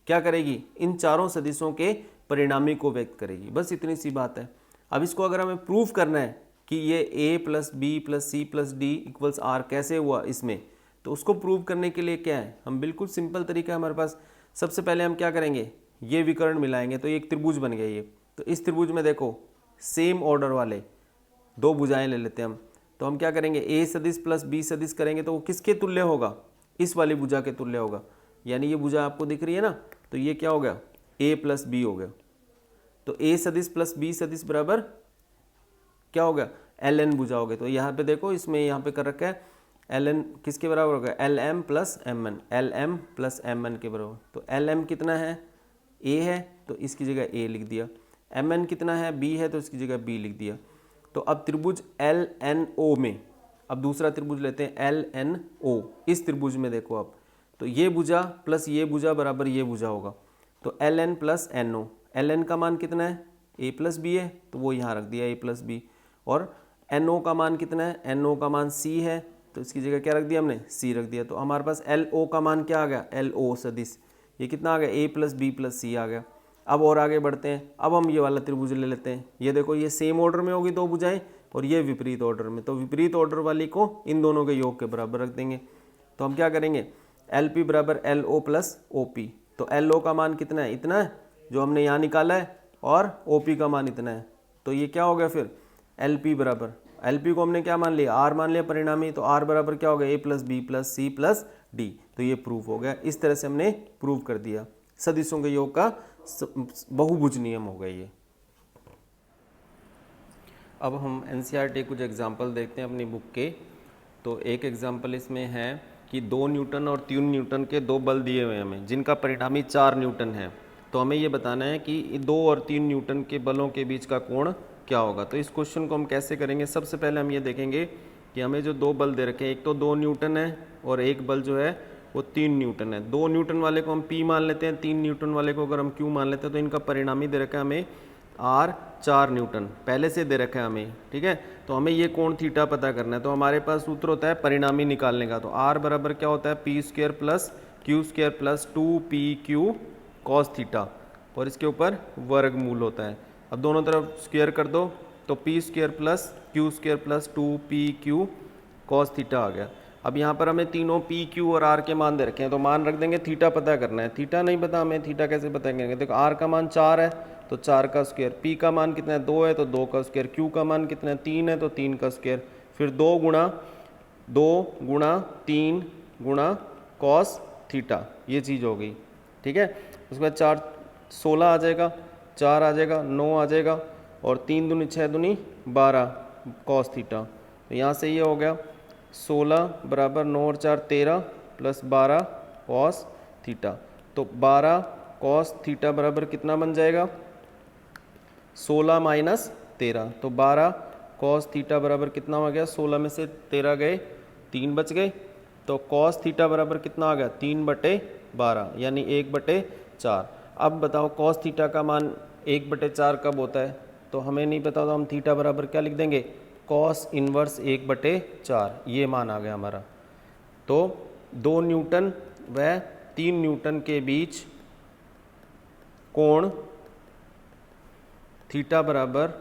क्या करेगी, इन चारों सदिशों के परिणामी को व्यक्त करेगी। बस इतनी सी बात है। अब इसको अगर हमें प्रूफ करना है कि ये A plus B plus C plus D equals R कैसे हुआ इसमें, तो उसको प्रूव करने के लिए क्या है, हम बिल्कुल सिंपल तरीका है हमारे पास। सबसे पहले हम क्या करेंगे, ये विकर्ण मिलाएंगे तो एक त्रिभुज बन गया ये। तो इस त्रिभुज में देखो सेम ऑर्डर वाले दो भुजाएं ले लेते हैं हम। तो हम क्या करेंगे, A सदिश प्लस B सदिश करेंगे तो वो किसके तुल्य होगा, इस वाली भुजा के तुल्य होगा। यानी ये भुजा आपको दिख रही है ना, तो ये क्या हो गया, A प्लस बी हो गया। तो A सदिश प्लस B सदिश बराबर क्या हो गया, ln भुजा हो गया। तो यहाँ पे देखो इसमें यहाँ पे कर रखा है ln किसके बराबर होगा, lm plus mn, lm plus mn के बराबर। तो lm कितना है, a है तो इसकी जगह a लिख दिया, mn कितना है, b है तो इसकी जगह b लिख दिया। तो अब त्रिभुज LNO में अब दूसरा त्रिभुज लेते हैं LNO। इस त्रिभुज में देखो अब, तो ये भुजा प्लस ये भुजा बराबर ये भुजा होगा। तो ln प्लस NO, ln का मान कितना है, a प्लस बी है तो वो यहाँ रख दिया a प्लस बी। और NO का मान कितना है, NO का मान C है तो इसकी जगह क्या रख दिया हमने, C रख दिया। तो हमारे पास LO का मान क्या आ गया, LO सदिश, ये कितना आ गया, A plus B plus C आ गया। अब और आगे बढ़ते हैं, अब हम ये वाला त्रिभुज ले लेते हैं। ये देखो ये सेम ऑर्डर में होगी दो भुजाएं, और ये विपरीत ऑर्डर में, तो विपरीत ऑर्डर वाली को इन दोनों के योग के बराबर रख देंगे। तो हम क्या करेंगे, एल पी बराबर L O plus O P. तो एल ओ का मान कितना है, इतना है जो हमने यहाँ निकाला है, और ओ पी का मान इतना है। तो ये क्या हो गया फिर, एल पी बराबर, एल पी को हमने क्या मान लिया, आर मान लिया परिणामी, तो आर बराबर क्या हो गया, A plus B plus C plus D. तो ये प्रूफ हो गया। इस तरह से हमने प्रूव कर दिया सदिशों के योग का बहुभुज नियम हो गया ये। अब हम एनसीईआरटी कुछ एग्जाम्पल देखते हैं अपनी बुक के। तो एक एग्जाम्पल इसमें है कि 2 न्यूटन और 3 न्यूटन के 2 बल दिए हुए हैं हमें, जिनका परिणामी 4 न्यूटन है। तो हमें ये बताना है कि 2 और 3 न्यूटन के बलों के बीच का कोण क्या होगा। तो इस क्वेश्चन को हम कैसे करेंगे, सबसे पहले हम ये देखेंगे कि हमें जो 2 बल दे रखे हैं, एक तो 2 न्यूटन है और एक बल जो है वो 3 न्यूटन है। 2 न्यूटन वाले को हम P मान लेते हैं, 3 न्यूटन वाले को अगर हम Q मान लेते हैं, तो इनका परिणामी दे रखा है हमें R 4 न्यूटन पहले से दे रखा है हमें, ठीक है। तो हमें ये कोण थीटा पता करना है। तो हमारे पास सूत्र होता है परिणामी निकालने का। तो R बराबर क्या होता है, P square plus Q square plus 2PQ cos theta, और इसके ऊपर वर्गमूल होता है। अब दोनों तरफ स्क्वायर कर दो, तो P square plus Q square plus 2PQ cos theta आ गया। अब यहाँ पर हमें तीनों पी क्यू और आर के मान दे रखे हैं, तो मान रख देंगे। थीटा पता करना है, थीटा नहीं पता हमें, थीटा कैसे पता करेंगे। देखो आर का मान 4 है तो 4 का स्क्वायर, पी का मान कितना है 2 है तो 2 का स्क्वायर, क्यू का मान कितना है 3 है तो 3 का स्क्वायर, फिर 2 गुणा 3 गुणा कॉस थीटा, ये चीज़ हो गई, ठीक है। उसके बाद 4 16 आ जाएगा, 4 आ जाएगा, 9 आ जाएगा, और 3 दूनी 6 दूनी 12 कॉस थीटा। तो यहाँ से ये हो गया 16 बराबर 9 और 4 13 प्लस 12 कॉस थीटा। तो 12 कॉस थीटा बराबर कितना बन जाएगा, 16 माइनस 13। तो 12 कॉस थीटा बराबर कितना हो गया, 16 में से 13 गए 3 बच गए, तो कॉस थीटा बराबर कितना आ गया 3/12 यानी 1/4। अब बताओ कॉस थीटा का मान 1/4 कब होता है, तो हमें नहीं पता, तो हम थीटा बराबर क्या लिख देंगे, कॉस इनवर्स 1/4, ये मान आ गया हमारा। तो 2 न्यूटन व 3 न्यूटन के बीच कोण थीटा बराबर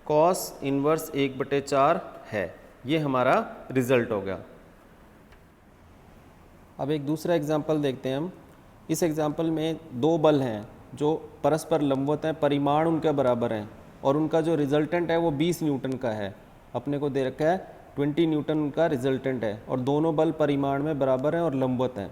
कॉस इनवर्स 1/4 है, ये हमारा रिजल्ट हो गया। अब एक दूसरा एग्जाम्पल देखते हैं हम। इस एग्जाम्पल में 2 बल हैं जो परस्पर लंबवत हैं, परिमाण उनके बराबर हैं, और उनका जो रिजल्टेंट है वो 20 न्यूटन का है। अपने को दे रखा है 20 न्यूटन उनका रिजल्टेंट है, और दोनों बल परिमाण में बराबर हैं और लंबवत हैं।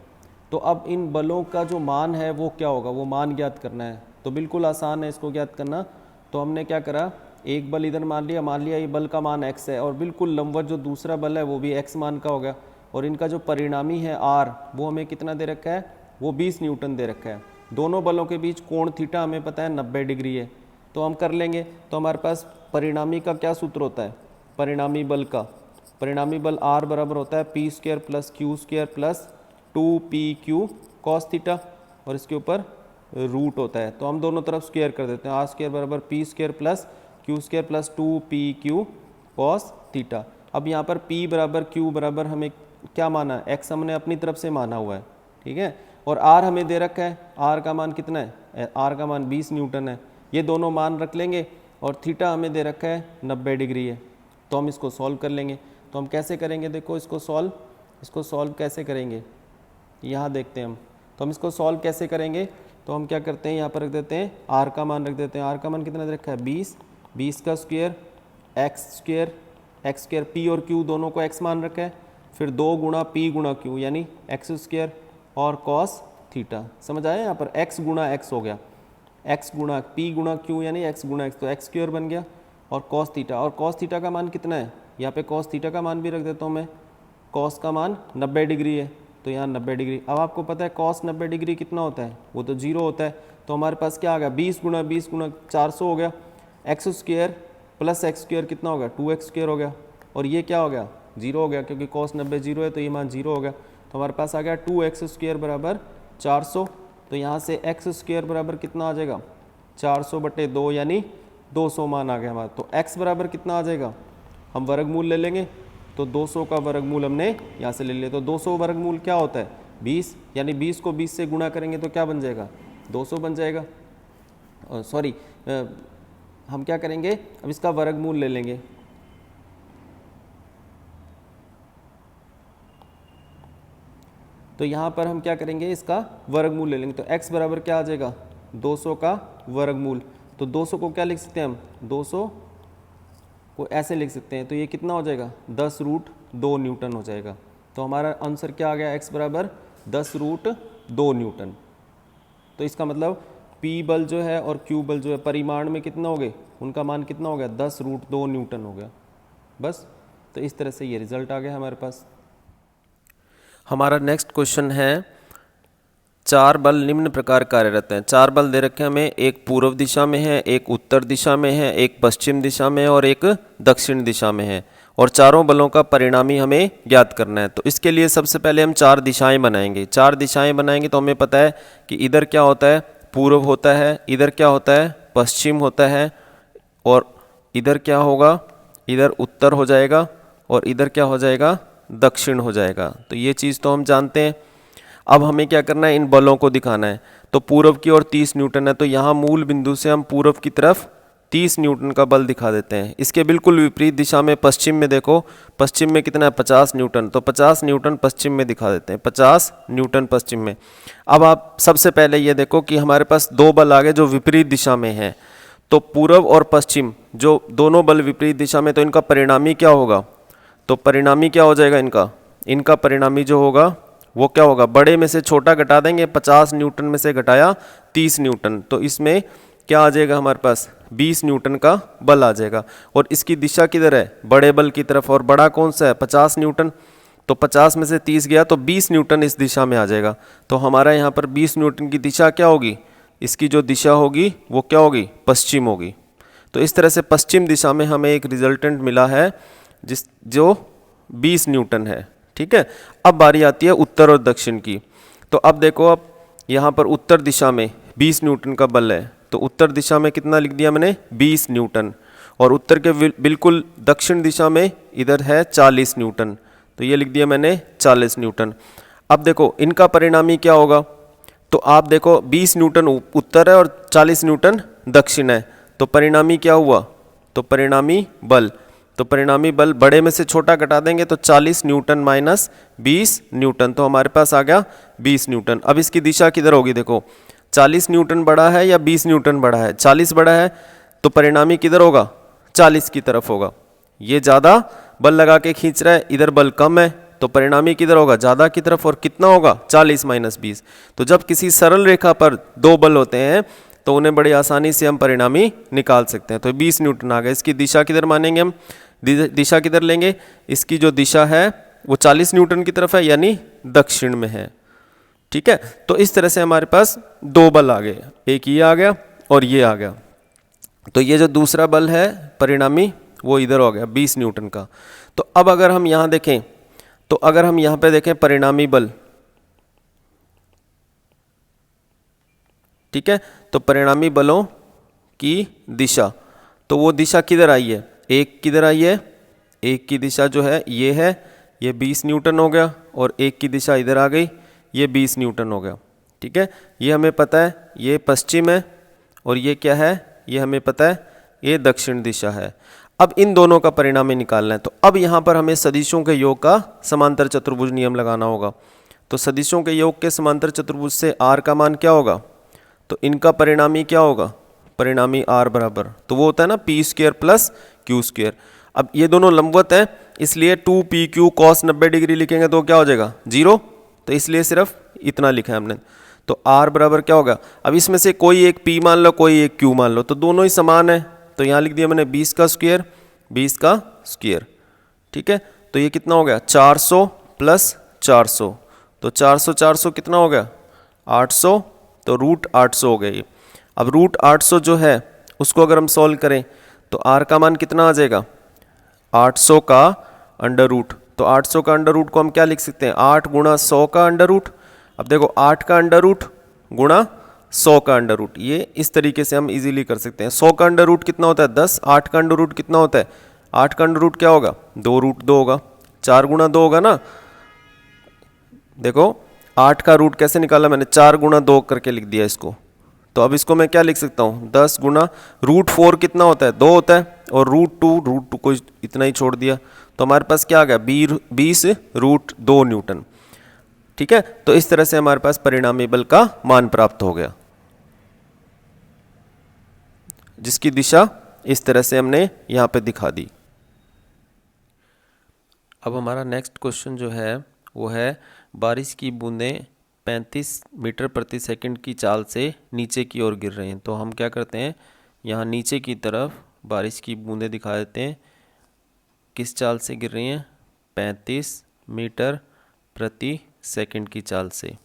तो अब इन बलों का जो मान है वो क्या होगा, वो मान ज्ञात करना है। तो बिल्कुल आसान है इसको ज्ञात करना। तो हमने क्या करा, एक बल इधर मान लिया ये बल का मान x है, और बिल्कुल लंबवत जो दूसरा बल है वो भी x मान का होगा, और इनका जो परिणामी है r वो हमें कितना दे रखा है, वो 20 न्यूटन दे रखा है। दोनों बलों के बीच कोण थीटा हमें पता है 90 डिग्री है, तो हम कर लेंगे। तो हमारे पास परिणामी का क्या सूत्र होता है, परिणामी बल का, परिणामी बल r बराबर होता है P square plus Q square plus 2PQ cos theta, और इसके ऊपर रूट होता है। तो हम दोनों तरफ स्क्वायर कर देते हैं, आर स्क्वायर बराबर P square plus Q square plus 2PQ cos theta. अब यहाँ पर P बराबर Q बराबर हमें क्या माना है, x हमने अपनी तरफ से माना हुआ है, ठीक है, और R हमें दे रखा है, R का मान कितना है, R का मान 20 न्यूटन है। ये दोनों मान रख लेंगे, और थीटा हमें दे रखा है 90 डिग्री है। तो हम इसको सॉल्व कर लेंगे। तो हम कैसे करेंगे, देखो इसको सॉल्व कैसे करेंगे, यहाँ देखते हैं हम। तो हम इसको सॉल्व कैसे करेंगे, तो हम क्या करते हैं, यहाँ पर रख देते हैं R का मान रख देते हैं। R का मान कितना दे रखा है 20 का स्क्वायर x स्क्वायर P और Q दोनों को x मान रखा है, फिर 2 गुणा P गुणा Q यानी x स्क्वायर और कॉस थीटा। समझ आया, यहाँ पर x गुणा x हो गया, x गुणा P गुणा Q यानी x गुणा x, तो x स्क्वायर बन गया, और कॉस थीटा, और कॉस थीटा का मान कितना है, यहाँ पे कॉस थीटा का मान भी रख देता हूँ मैं, कॉस का मान 90 डिग्री है, तो यहाँ 90 डिग्री। अब आपको पता है कॉस 90 डिग्री कितना होता है, वो तो 0 होता है। तो हमारे पास क्या आ गया, 20 गुणा 400 हो गया, x square plus x square कितना हो गया 2x स्क्वायर हो गया, और ये क्या हो गया 0 हो गया, क्योंकि कॉस 90 0 है तो ये मान 0 हो गया। तो हमारे पास आ गया 2x स्क्वायर बराबर 400। तो यहाँ से x स्क्वायर बराबर कितना आ जाएगा 400/2 यानी 200 मान आ गया हमारा। तो x बराबर कितना आ जाएगा, हम वर्गमूल ले लेंगे, तो 200 का वर्गमूल हमने यहाँ से ले लिया। तो 200 वर्गमूल क्या होता है 20, यानी 20 को 20 से गुणा करेंगे तो क्या बन जाएगा 200 बन जाएगा। सॉरी, हम क्या करेंगे, अब इसका वर्गमूल ले लेंगे, तो यहाँ पर हम क्या करेंगे, इसका वर्गमूल ले लेंगे। तो x बराबर क्या आ जाएगा, 200 का वर्गमूल। तो 200 को क्या लिख सकते हैं हम, 200 को ऐसे लिख सकते हैं। तो ये कितना हो जाएगा, 10√2 न्यूटन हो जाएगा। तो हमारा आंसर क्या आ गया, x बराबर 10√2 न्यूटन। तो इसका मतलब P बल जो है और Q बल जो है परिमाण में कितना हो गए, उनका मान कितना हो गया, 10√2 न्यूटन हो गया। बस, तो इस तरह से ये रिजल्ट आ गया हमारे पास। हमारा नेक्स्ट क्वेश्चन है, 4 बल निम्न प्रकार कार्यरत हैं। 4 बल दे रखे हैं हमें, एक पूर्व दिशा में है, एक उत्तर दिशा में है, एक पश्चिम दिशा में है और एक दक्षिण दिशा में है, और चारों बलों का परिणामी हमें ज्ञात करना है। तो इसके लिए सबसे पहले हम 4 दिशाएं बनाएंगे। 4 दिशाएं बनाएंगे तो हमें पता है कि इधर क्या होता है, पूर्व होता है, इधर क्या होता है, पश्चिम होता है, और इधर क्या होगा, इधर उत्तर हो जाएगा, और इधर क्या हो जाएगा, दक्षिण हो जाएगा। तो ये चीज़ तो हम जानते हैं। अब हमें क्या करना है, इन बलों को दिखाना है। तो पूर्व की ओर 30 न्यूटन है, तो यहाँ मूल बिंदु से हम पूर्व की तरफ 30 न्यूटन का बल दिखा देते हैं। इसके बिल्कुल विपरीत दिशा में पश्चिम में देखो, पश्चिम में कितना है, 50 न्यूटन। तो 50 न्यूटन पश्चिम में दिखा देते हैं, 50 न्यूटन पश्चिम में। अब आप सबसे पहले ये देखो कि हमारे पास 2 बल आ गए जो विपरीत दिशा में हैं। तो पूर्व और पश्चिम जो दोनों बल विपरीत दिशा में, तो इनका परिणामी क्या होगा, तो परिणामी क्या हो जाएगा इनका परिणामी जो होगा वो क्या होगा, बड़े में से छोटा घटा देंगे, 50 न्यूटन में से घटाया 30 न्यूटन, तो इसमें क्या आ जाएगा हमारे पास, 20 न्यूटन का बल आ जाएगा। और इसकी दिशा किधर है, बड़े बल की तरफ, और बड़ा कौन सा है, 50 न्यूटन। तो 50 में से 30 गया तो 20 न्यूटन इस दिशा में आ जाएगा। तो हमारा यहाँ पर 20 न्यूटन की दिशा क्या होगी, इसकी जो दिशा होगी वो क्या होगी, पश्चिम होगी। तो इस तरह से पश्चिम दिशा में हमें एक रिजल्टेंट मिला है जो 20 न्यूटन है। ठीक है, अब बारी आती है उत्तर और दक्षिण की। तो अब देखो, अब यहाँ पर उत्तर दिशा में 20 न्यूटन का बल है, तो उत्तर दिशा में कितना लिख दिया मैंने, 20 न्यूटन। और उत्तर के बिल्कुल दक्षिण दिशा में इधर है 40 न्यूटन, तो ये लिख दिया मैंने 40 न्यूटन। अब देखो इनका परिणामी क्या होगा, तो आप देखो 20 न्यूटन उत्तर है और 40 न्यूटन दक्षिण है, तो परिणामी क्या हुआ, तो परिणामी बल, तो परिणामी बल बड़े में से छोटा घटा देंगे तो 40 न्यूटन माइनस 20 न्यूटन, तो हमारे पास आ गया 20 न्यूटन। अब इसकी दिशा किधर होगी, देखो 40 न्यूटन बड़ा है या 20 न्यूटन बड़ा है, 40 बड़ा है, तो परिणामी किधर होगा, 40 की तरफ होगा। ये ज़्यादा बल लगा के खींच रहा है, इधर बल कम है, तो परिणामी किधर होगा, ज़्यादा की तरफ, और कितना होगा, 40 माइनस 20। तो जब किसी सरल रेखा पर 2 बल होते हैं तो उन्हें बड़ी आसानी से हम परिणामी निकाल सकते हैं। तो 20 न्यूटन आ गया। इसकी दिशा किधर मानेंगे हम, दिशा किधर लेंगे, इसकी जो दिशा है वो 40 न्यूटन की तरफ है, यानी दक्षिण में है। ठीक है, तो इस तरह से हमारे पास 2 बल आ गए, एक ये आ गया और ये आ गया। तो ये जो दूसरा बल है परिणामी वो इधर हो गया 20 न्यूटन का। तो अब अगर हम यहाँ देखें, तो अगर हम यहाँ पे देखें परिणामी बल, ठीक है, तो परिणामी बलों की दिशा, तो वो दिशा किधर आई है, एक किधर आई है, एक की दिशा जो है ये 20 न्यूटन हो गया, और एक की दिशा इधर आ गई, ये 20 न्यूटन हो गया। ठीक है, ये हमें पता है ये पश्चिम है, और ये क्या है, ये हमें पता है ये दक्षिण दिशा है। अब इन दोनों का परिणामी निकालना है। तो अब यहाँ पर हमें सदिशों के योग का समांतर चतुर्भुज नियम लगाना होगा। तो सदिशों के योग के समांतर चतुर्भुज से r का मान क्या होगा, तो इनका परिणामी क्या होगा, परिणामी r बराबर, तो वो होता है ना p² प्लस q²। अब ये दोनों लंबवत हैं, इसलिए 2pq cos 90 डिग्री लिखेंगे तो क्या हो जाएगा 0, तो इसलिए सिर्फ इतना लिखा है हमने। तो r बराबर क्या होगा, अब इसमें से कोई एक p मान लो, कोई एक q मान लो, तो दोनों ही समान है, तो यहाँ लिख दिया मैंने 20 का स्क्वायर 20 का स्क्वायर। ठीक है, तो ये कितना हो गया 400 प्लस 400, तो 400 400 कितना हो गया 800, तो रूट 800 हो गया ये। अब रूट 800 जो है उसको अगर हम सॉल्व करें तो r का मान कितना आ जाएगा 800 का अंडर रूट। तो 800 का अंडर रूट को हम क्या लिख सकते हैं, 8 गुणा 100 का अंडर रूट। अब देखो 8 का अंडर रूट गुणा 100 का अंडर रूट, ये इस तरीके से हम इजीली कर सकते हैं। 100 का अंडर रूट कितना होता है 10, 8 का अंडर रूट कितना होता है, 8 का अंडर रूट क्या होगा 2 रूट 2 होगा, 4 गुणा 2 होगा ना। देखो 8 का रूट कैसे निकाला मैंने, 4 गुणा 2 करके लिख दिया इसको। तो अब इसको मैं क्या लिख सकता हूँ 10 गुणा रूट 4 कितना होता है 2 होता है, और रूट 2 को इतना ही छोड़ दिया, तो हमारे पास क्या आ गया 20 रूट 2 न्यूटन। ठीक है, तो इस तरह से हमारे पास परिणामी बल का मान प्राप्त हो गया, जिसकी दिशा इस तरह से हमने यहाँ पे दिखा दी। अब हमारा नेक्स्ट क्वेश्चन जो है वो है बारिश की बूंदें 35 मीटर प्रति सेकंड की चाल से नीचे की ओर गिर रही हैं। तो हम क्या करते हैं, यहाँ नीचे की तरफ बारिश की बूंदें दिखा देते हैं। किस चाल से गिर रही हैं? 35 मीटर प्रति सेकंड की चाल से।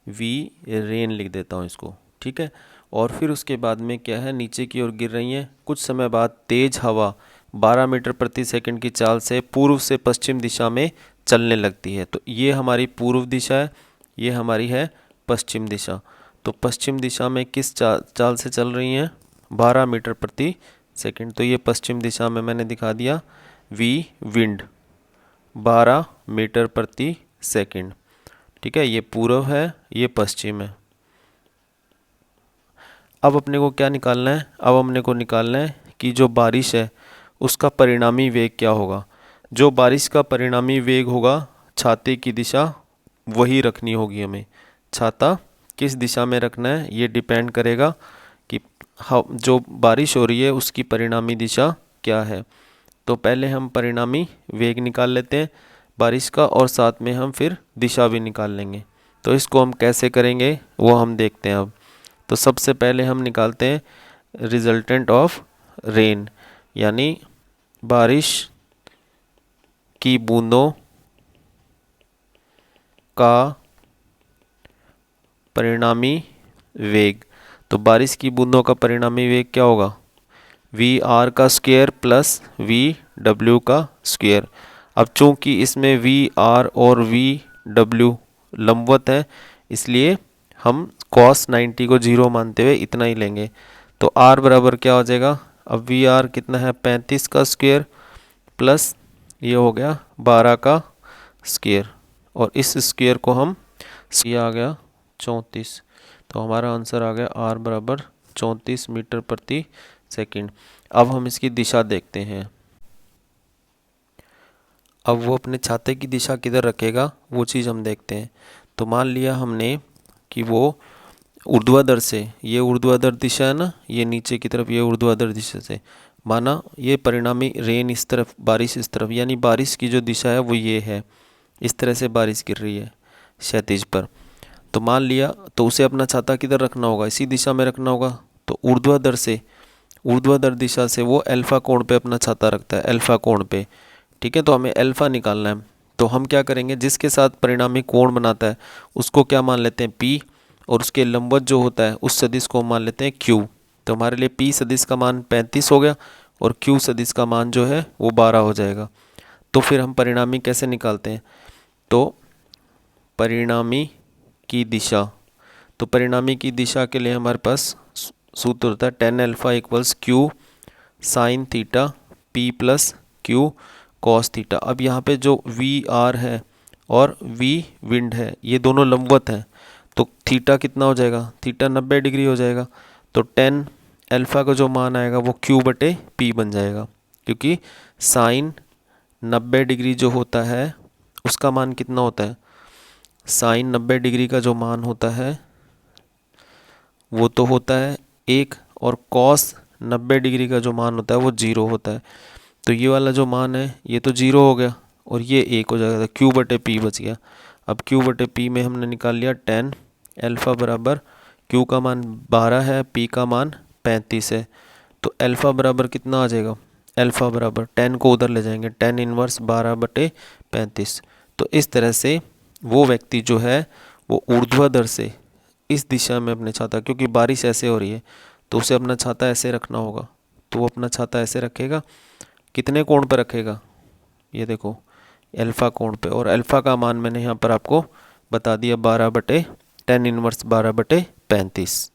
वी रेन लिख देता हूँ इसको, ठीक है। और फिर उसके बाद में क्या है, नीचे की ओर गिर रही हैं। कुछ समय बाद तेज हवा 12 मीटर प्रति सेकंड की चाल से पूर्व से पश्चिम दिशा में चलने लगती है। तो ये हमारी पूर्व दिशा है, ये हमारी है पश्चिम दिशा। तो पश्चिम दिशा में किस चाल से चल रही हैं? 12 मीटर प्रति सेकंड। तो ये पश्चिम दिशा में मैंने दिखा दिया वी विंड 12 मीटर प्रति सेकंड, ठीक है। ये पूर्व है, ये पश्चिम है। अब अपने को क्या निकालना है? अब हमने को निकालना है कि जो बारिश है उसका परिणामी वेग क्या होगा। जो बारिश का परिणामी वेग होगा, छाते की दिशा वही रखनी होगी हमें। छाता किस दिशा में रखना है ये डिपेंड करेगा कि जो बारिश हो रही है उसकी परिणामी दिशा क्या है। तो पहले हम परिणामी वेग निकाल लेते हैं बारिश का, और साथ में हम फिर दिशा भी निकाल लेंगे। तो इसको हम कैसे करेंगे वो हम देखते हैं अब। तो सबसे पहले हम निकालते हैं रिजल्टेंट ऑफ रेन, यानी बारिश की बूंदों का परिणामी वेग। तो बारिश की बूंदों का परिणामी वेग क्या होगा? वी आर का स्क्वायर प्लस वी डब्ल्यू का स्क्वायर। अब चूंकि इसमें वी आर और वी डब्ल्यू लंबवत है, इसलिए हम cos 90 को 0 मानते हुए इतना ही लेंगे। तो r बराबर क्या हो जाएगा? अब वी आर कितना है? 35 का स्क्वायर प्लस ये हो गया 12 का स्क्वायर, और इस स्क्वायर को हम ये आ गया 34। तो हमारा आंसर आ गया r बराबर 34 मीटर प्रति सेकंड। अब हम इसकी दिशा देखते हैं। अब वो अपने छाते की दिशा किधर रखेगा वो चीज़ हम देखते हैं। तो मान लिया हमने कि वो ऊर्ध्वाधर से, ये ऊर्ध्वाधर दिशा है ना, ये नीचे की तरफ, ये ऊर्ध्वाधर दिशा से माना ये परिणामी रेन इस तरफ, बारिश इस तरफ, यानी बारिश की जो दिशा है वो ये है। इस तरह से बारिश गिर रही है क्षैतिज पर। तो मान लिया, तो उसे अपना छाता किधर रखना होगा? इसी दिशा में रखना होगा। तो ऊर्ध्वाधर से, ऊर्ध्वाधर दिशा से वो अल्फा कोण पे अपना छाता रखता है, अल्फा कोण पे, ठीक है। तो हमें अल्फा निकालना है। तो हम क्या करेंगे, जिसके साथ परिणामी कोण बनाता है उसको क्या मान लेते हैं? P, और उसके लंबवत जो होता है उस सदिश को मान लेते हैं Q। तो हमारे लिए P सदिश का मान 35 हो गया और Q सदिश का मान जो है वो 12 हो जाएगा। तो फिर हम परिणामी कैसे निकालते हैं? तो परिणामी की दिशा, तो परिणामी की दिशा के लिए हमारे पास सूत्र होता है tan alpha equals Q sine theta P plus Q cos theta. अब यहाँ पे जो वी आर है और वी विंड है ये दोनों लंबवत हैं, तो थीटा कितना हो जाएगा? थीटा 90 डिग्री हो जाएगा। तो tan अल्फा का जो मान आएगा वो Q बटे P बन जाएगा, क्योंकि साइन 90 डिग्री जो होता है उसका मान कितना होता है? साइन 90 डिग्री का जो मान होता है वो तो होता है 1, और कॉस 90 डिग्री का जो मान होता है वो 0 होता है। तो ये वाला जो मान है ये तो 0 हो गया और ये 1 हो जाएगा, Q बटे P बच गया। अब Q बटे P में हमने निकाल लिया tan अल्फा बराबर, Q का मान 12 है, P का मान 35 है। तो अल्फा बराबर कितना आ जाएगा? अल्फा बराबर tan को उधर ले जाएंगे, tan इनवर्स 12 बटे 35। तो इस तरह से वो व्यक्ति जो है वो ऊर्ध्वाधर से इस दिशा में अपने छाता, क्योंकि बारिश ऐसे हो रही है तो उसे अपना छाता ऐसे रखना होगा, तो वो अपना छाता ऐसे रखेगा। कितने कोण पर रखेगा? ये देखो अल्फा कोण पे, और अल्फा का मान मैंने यहाँ पर आपको बता दिया 12 बटे tan इनवर्स 12 बटे 35।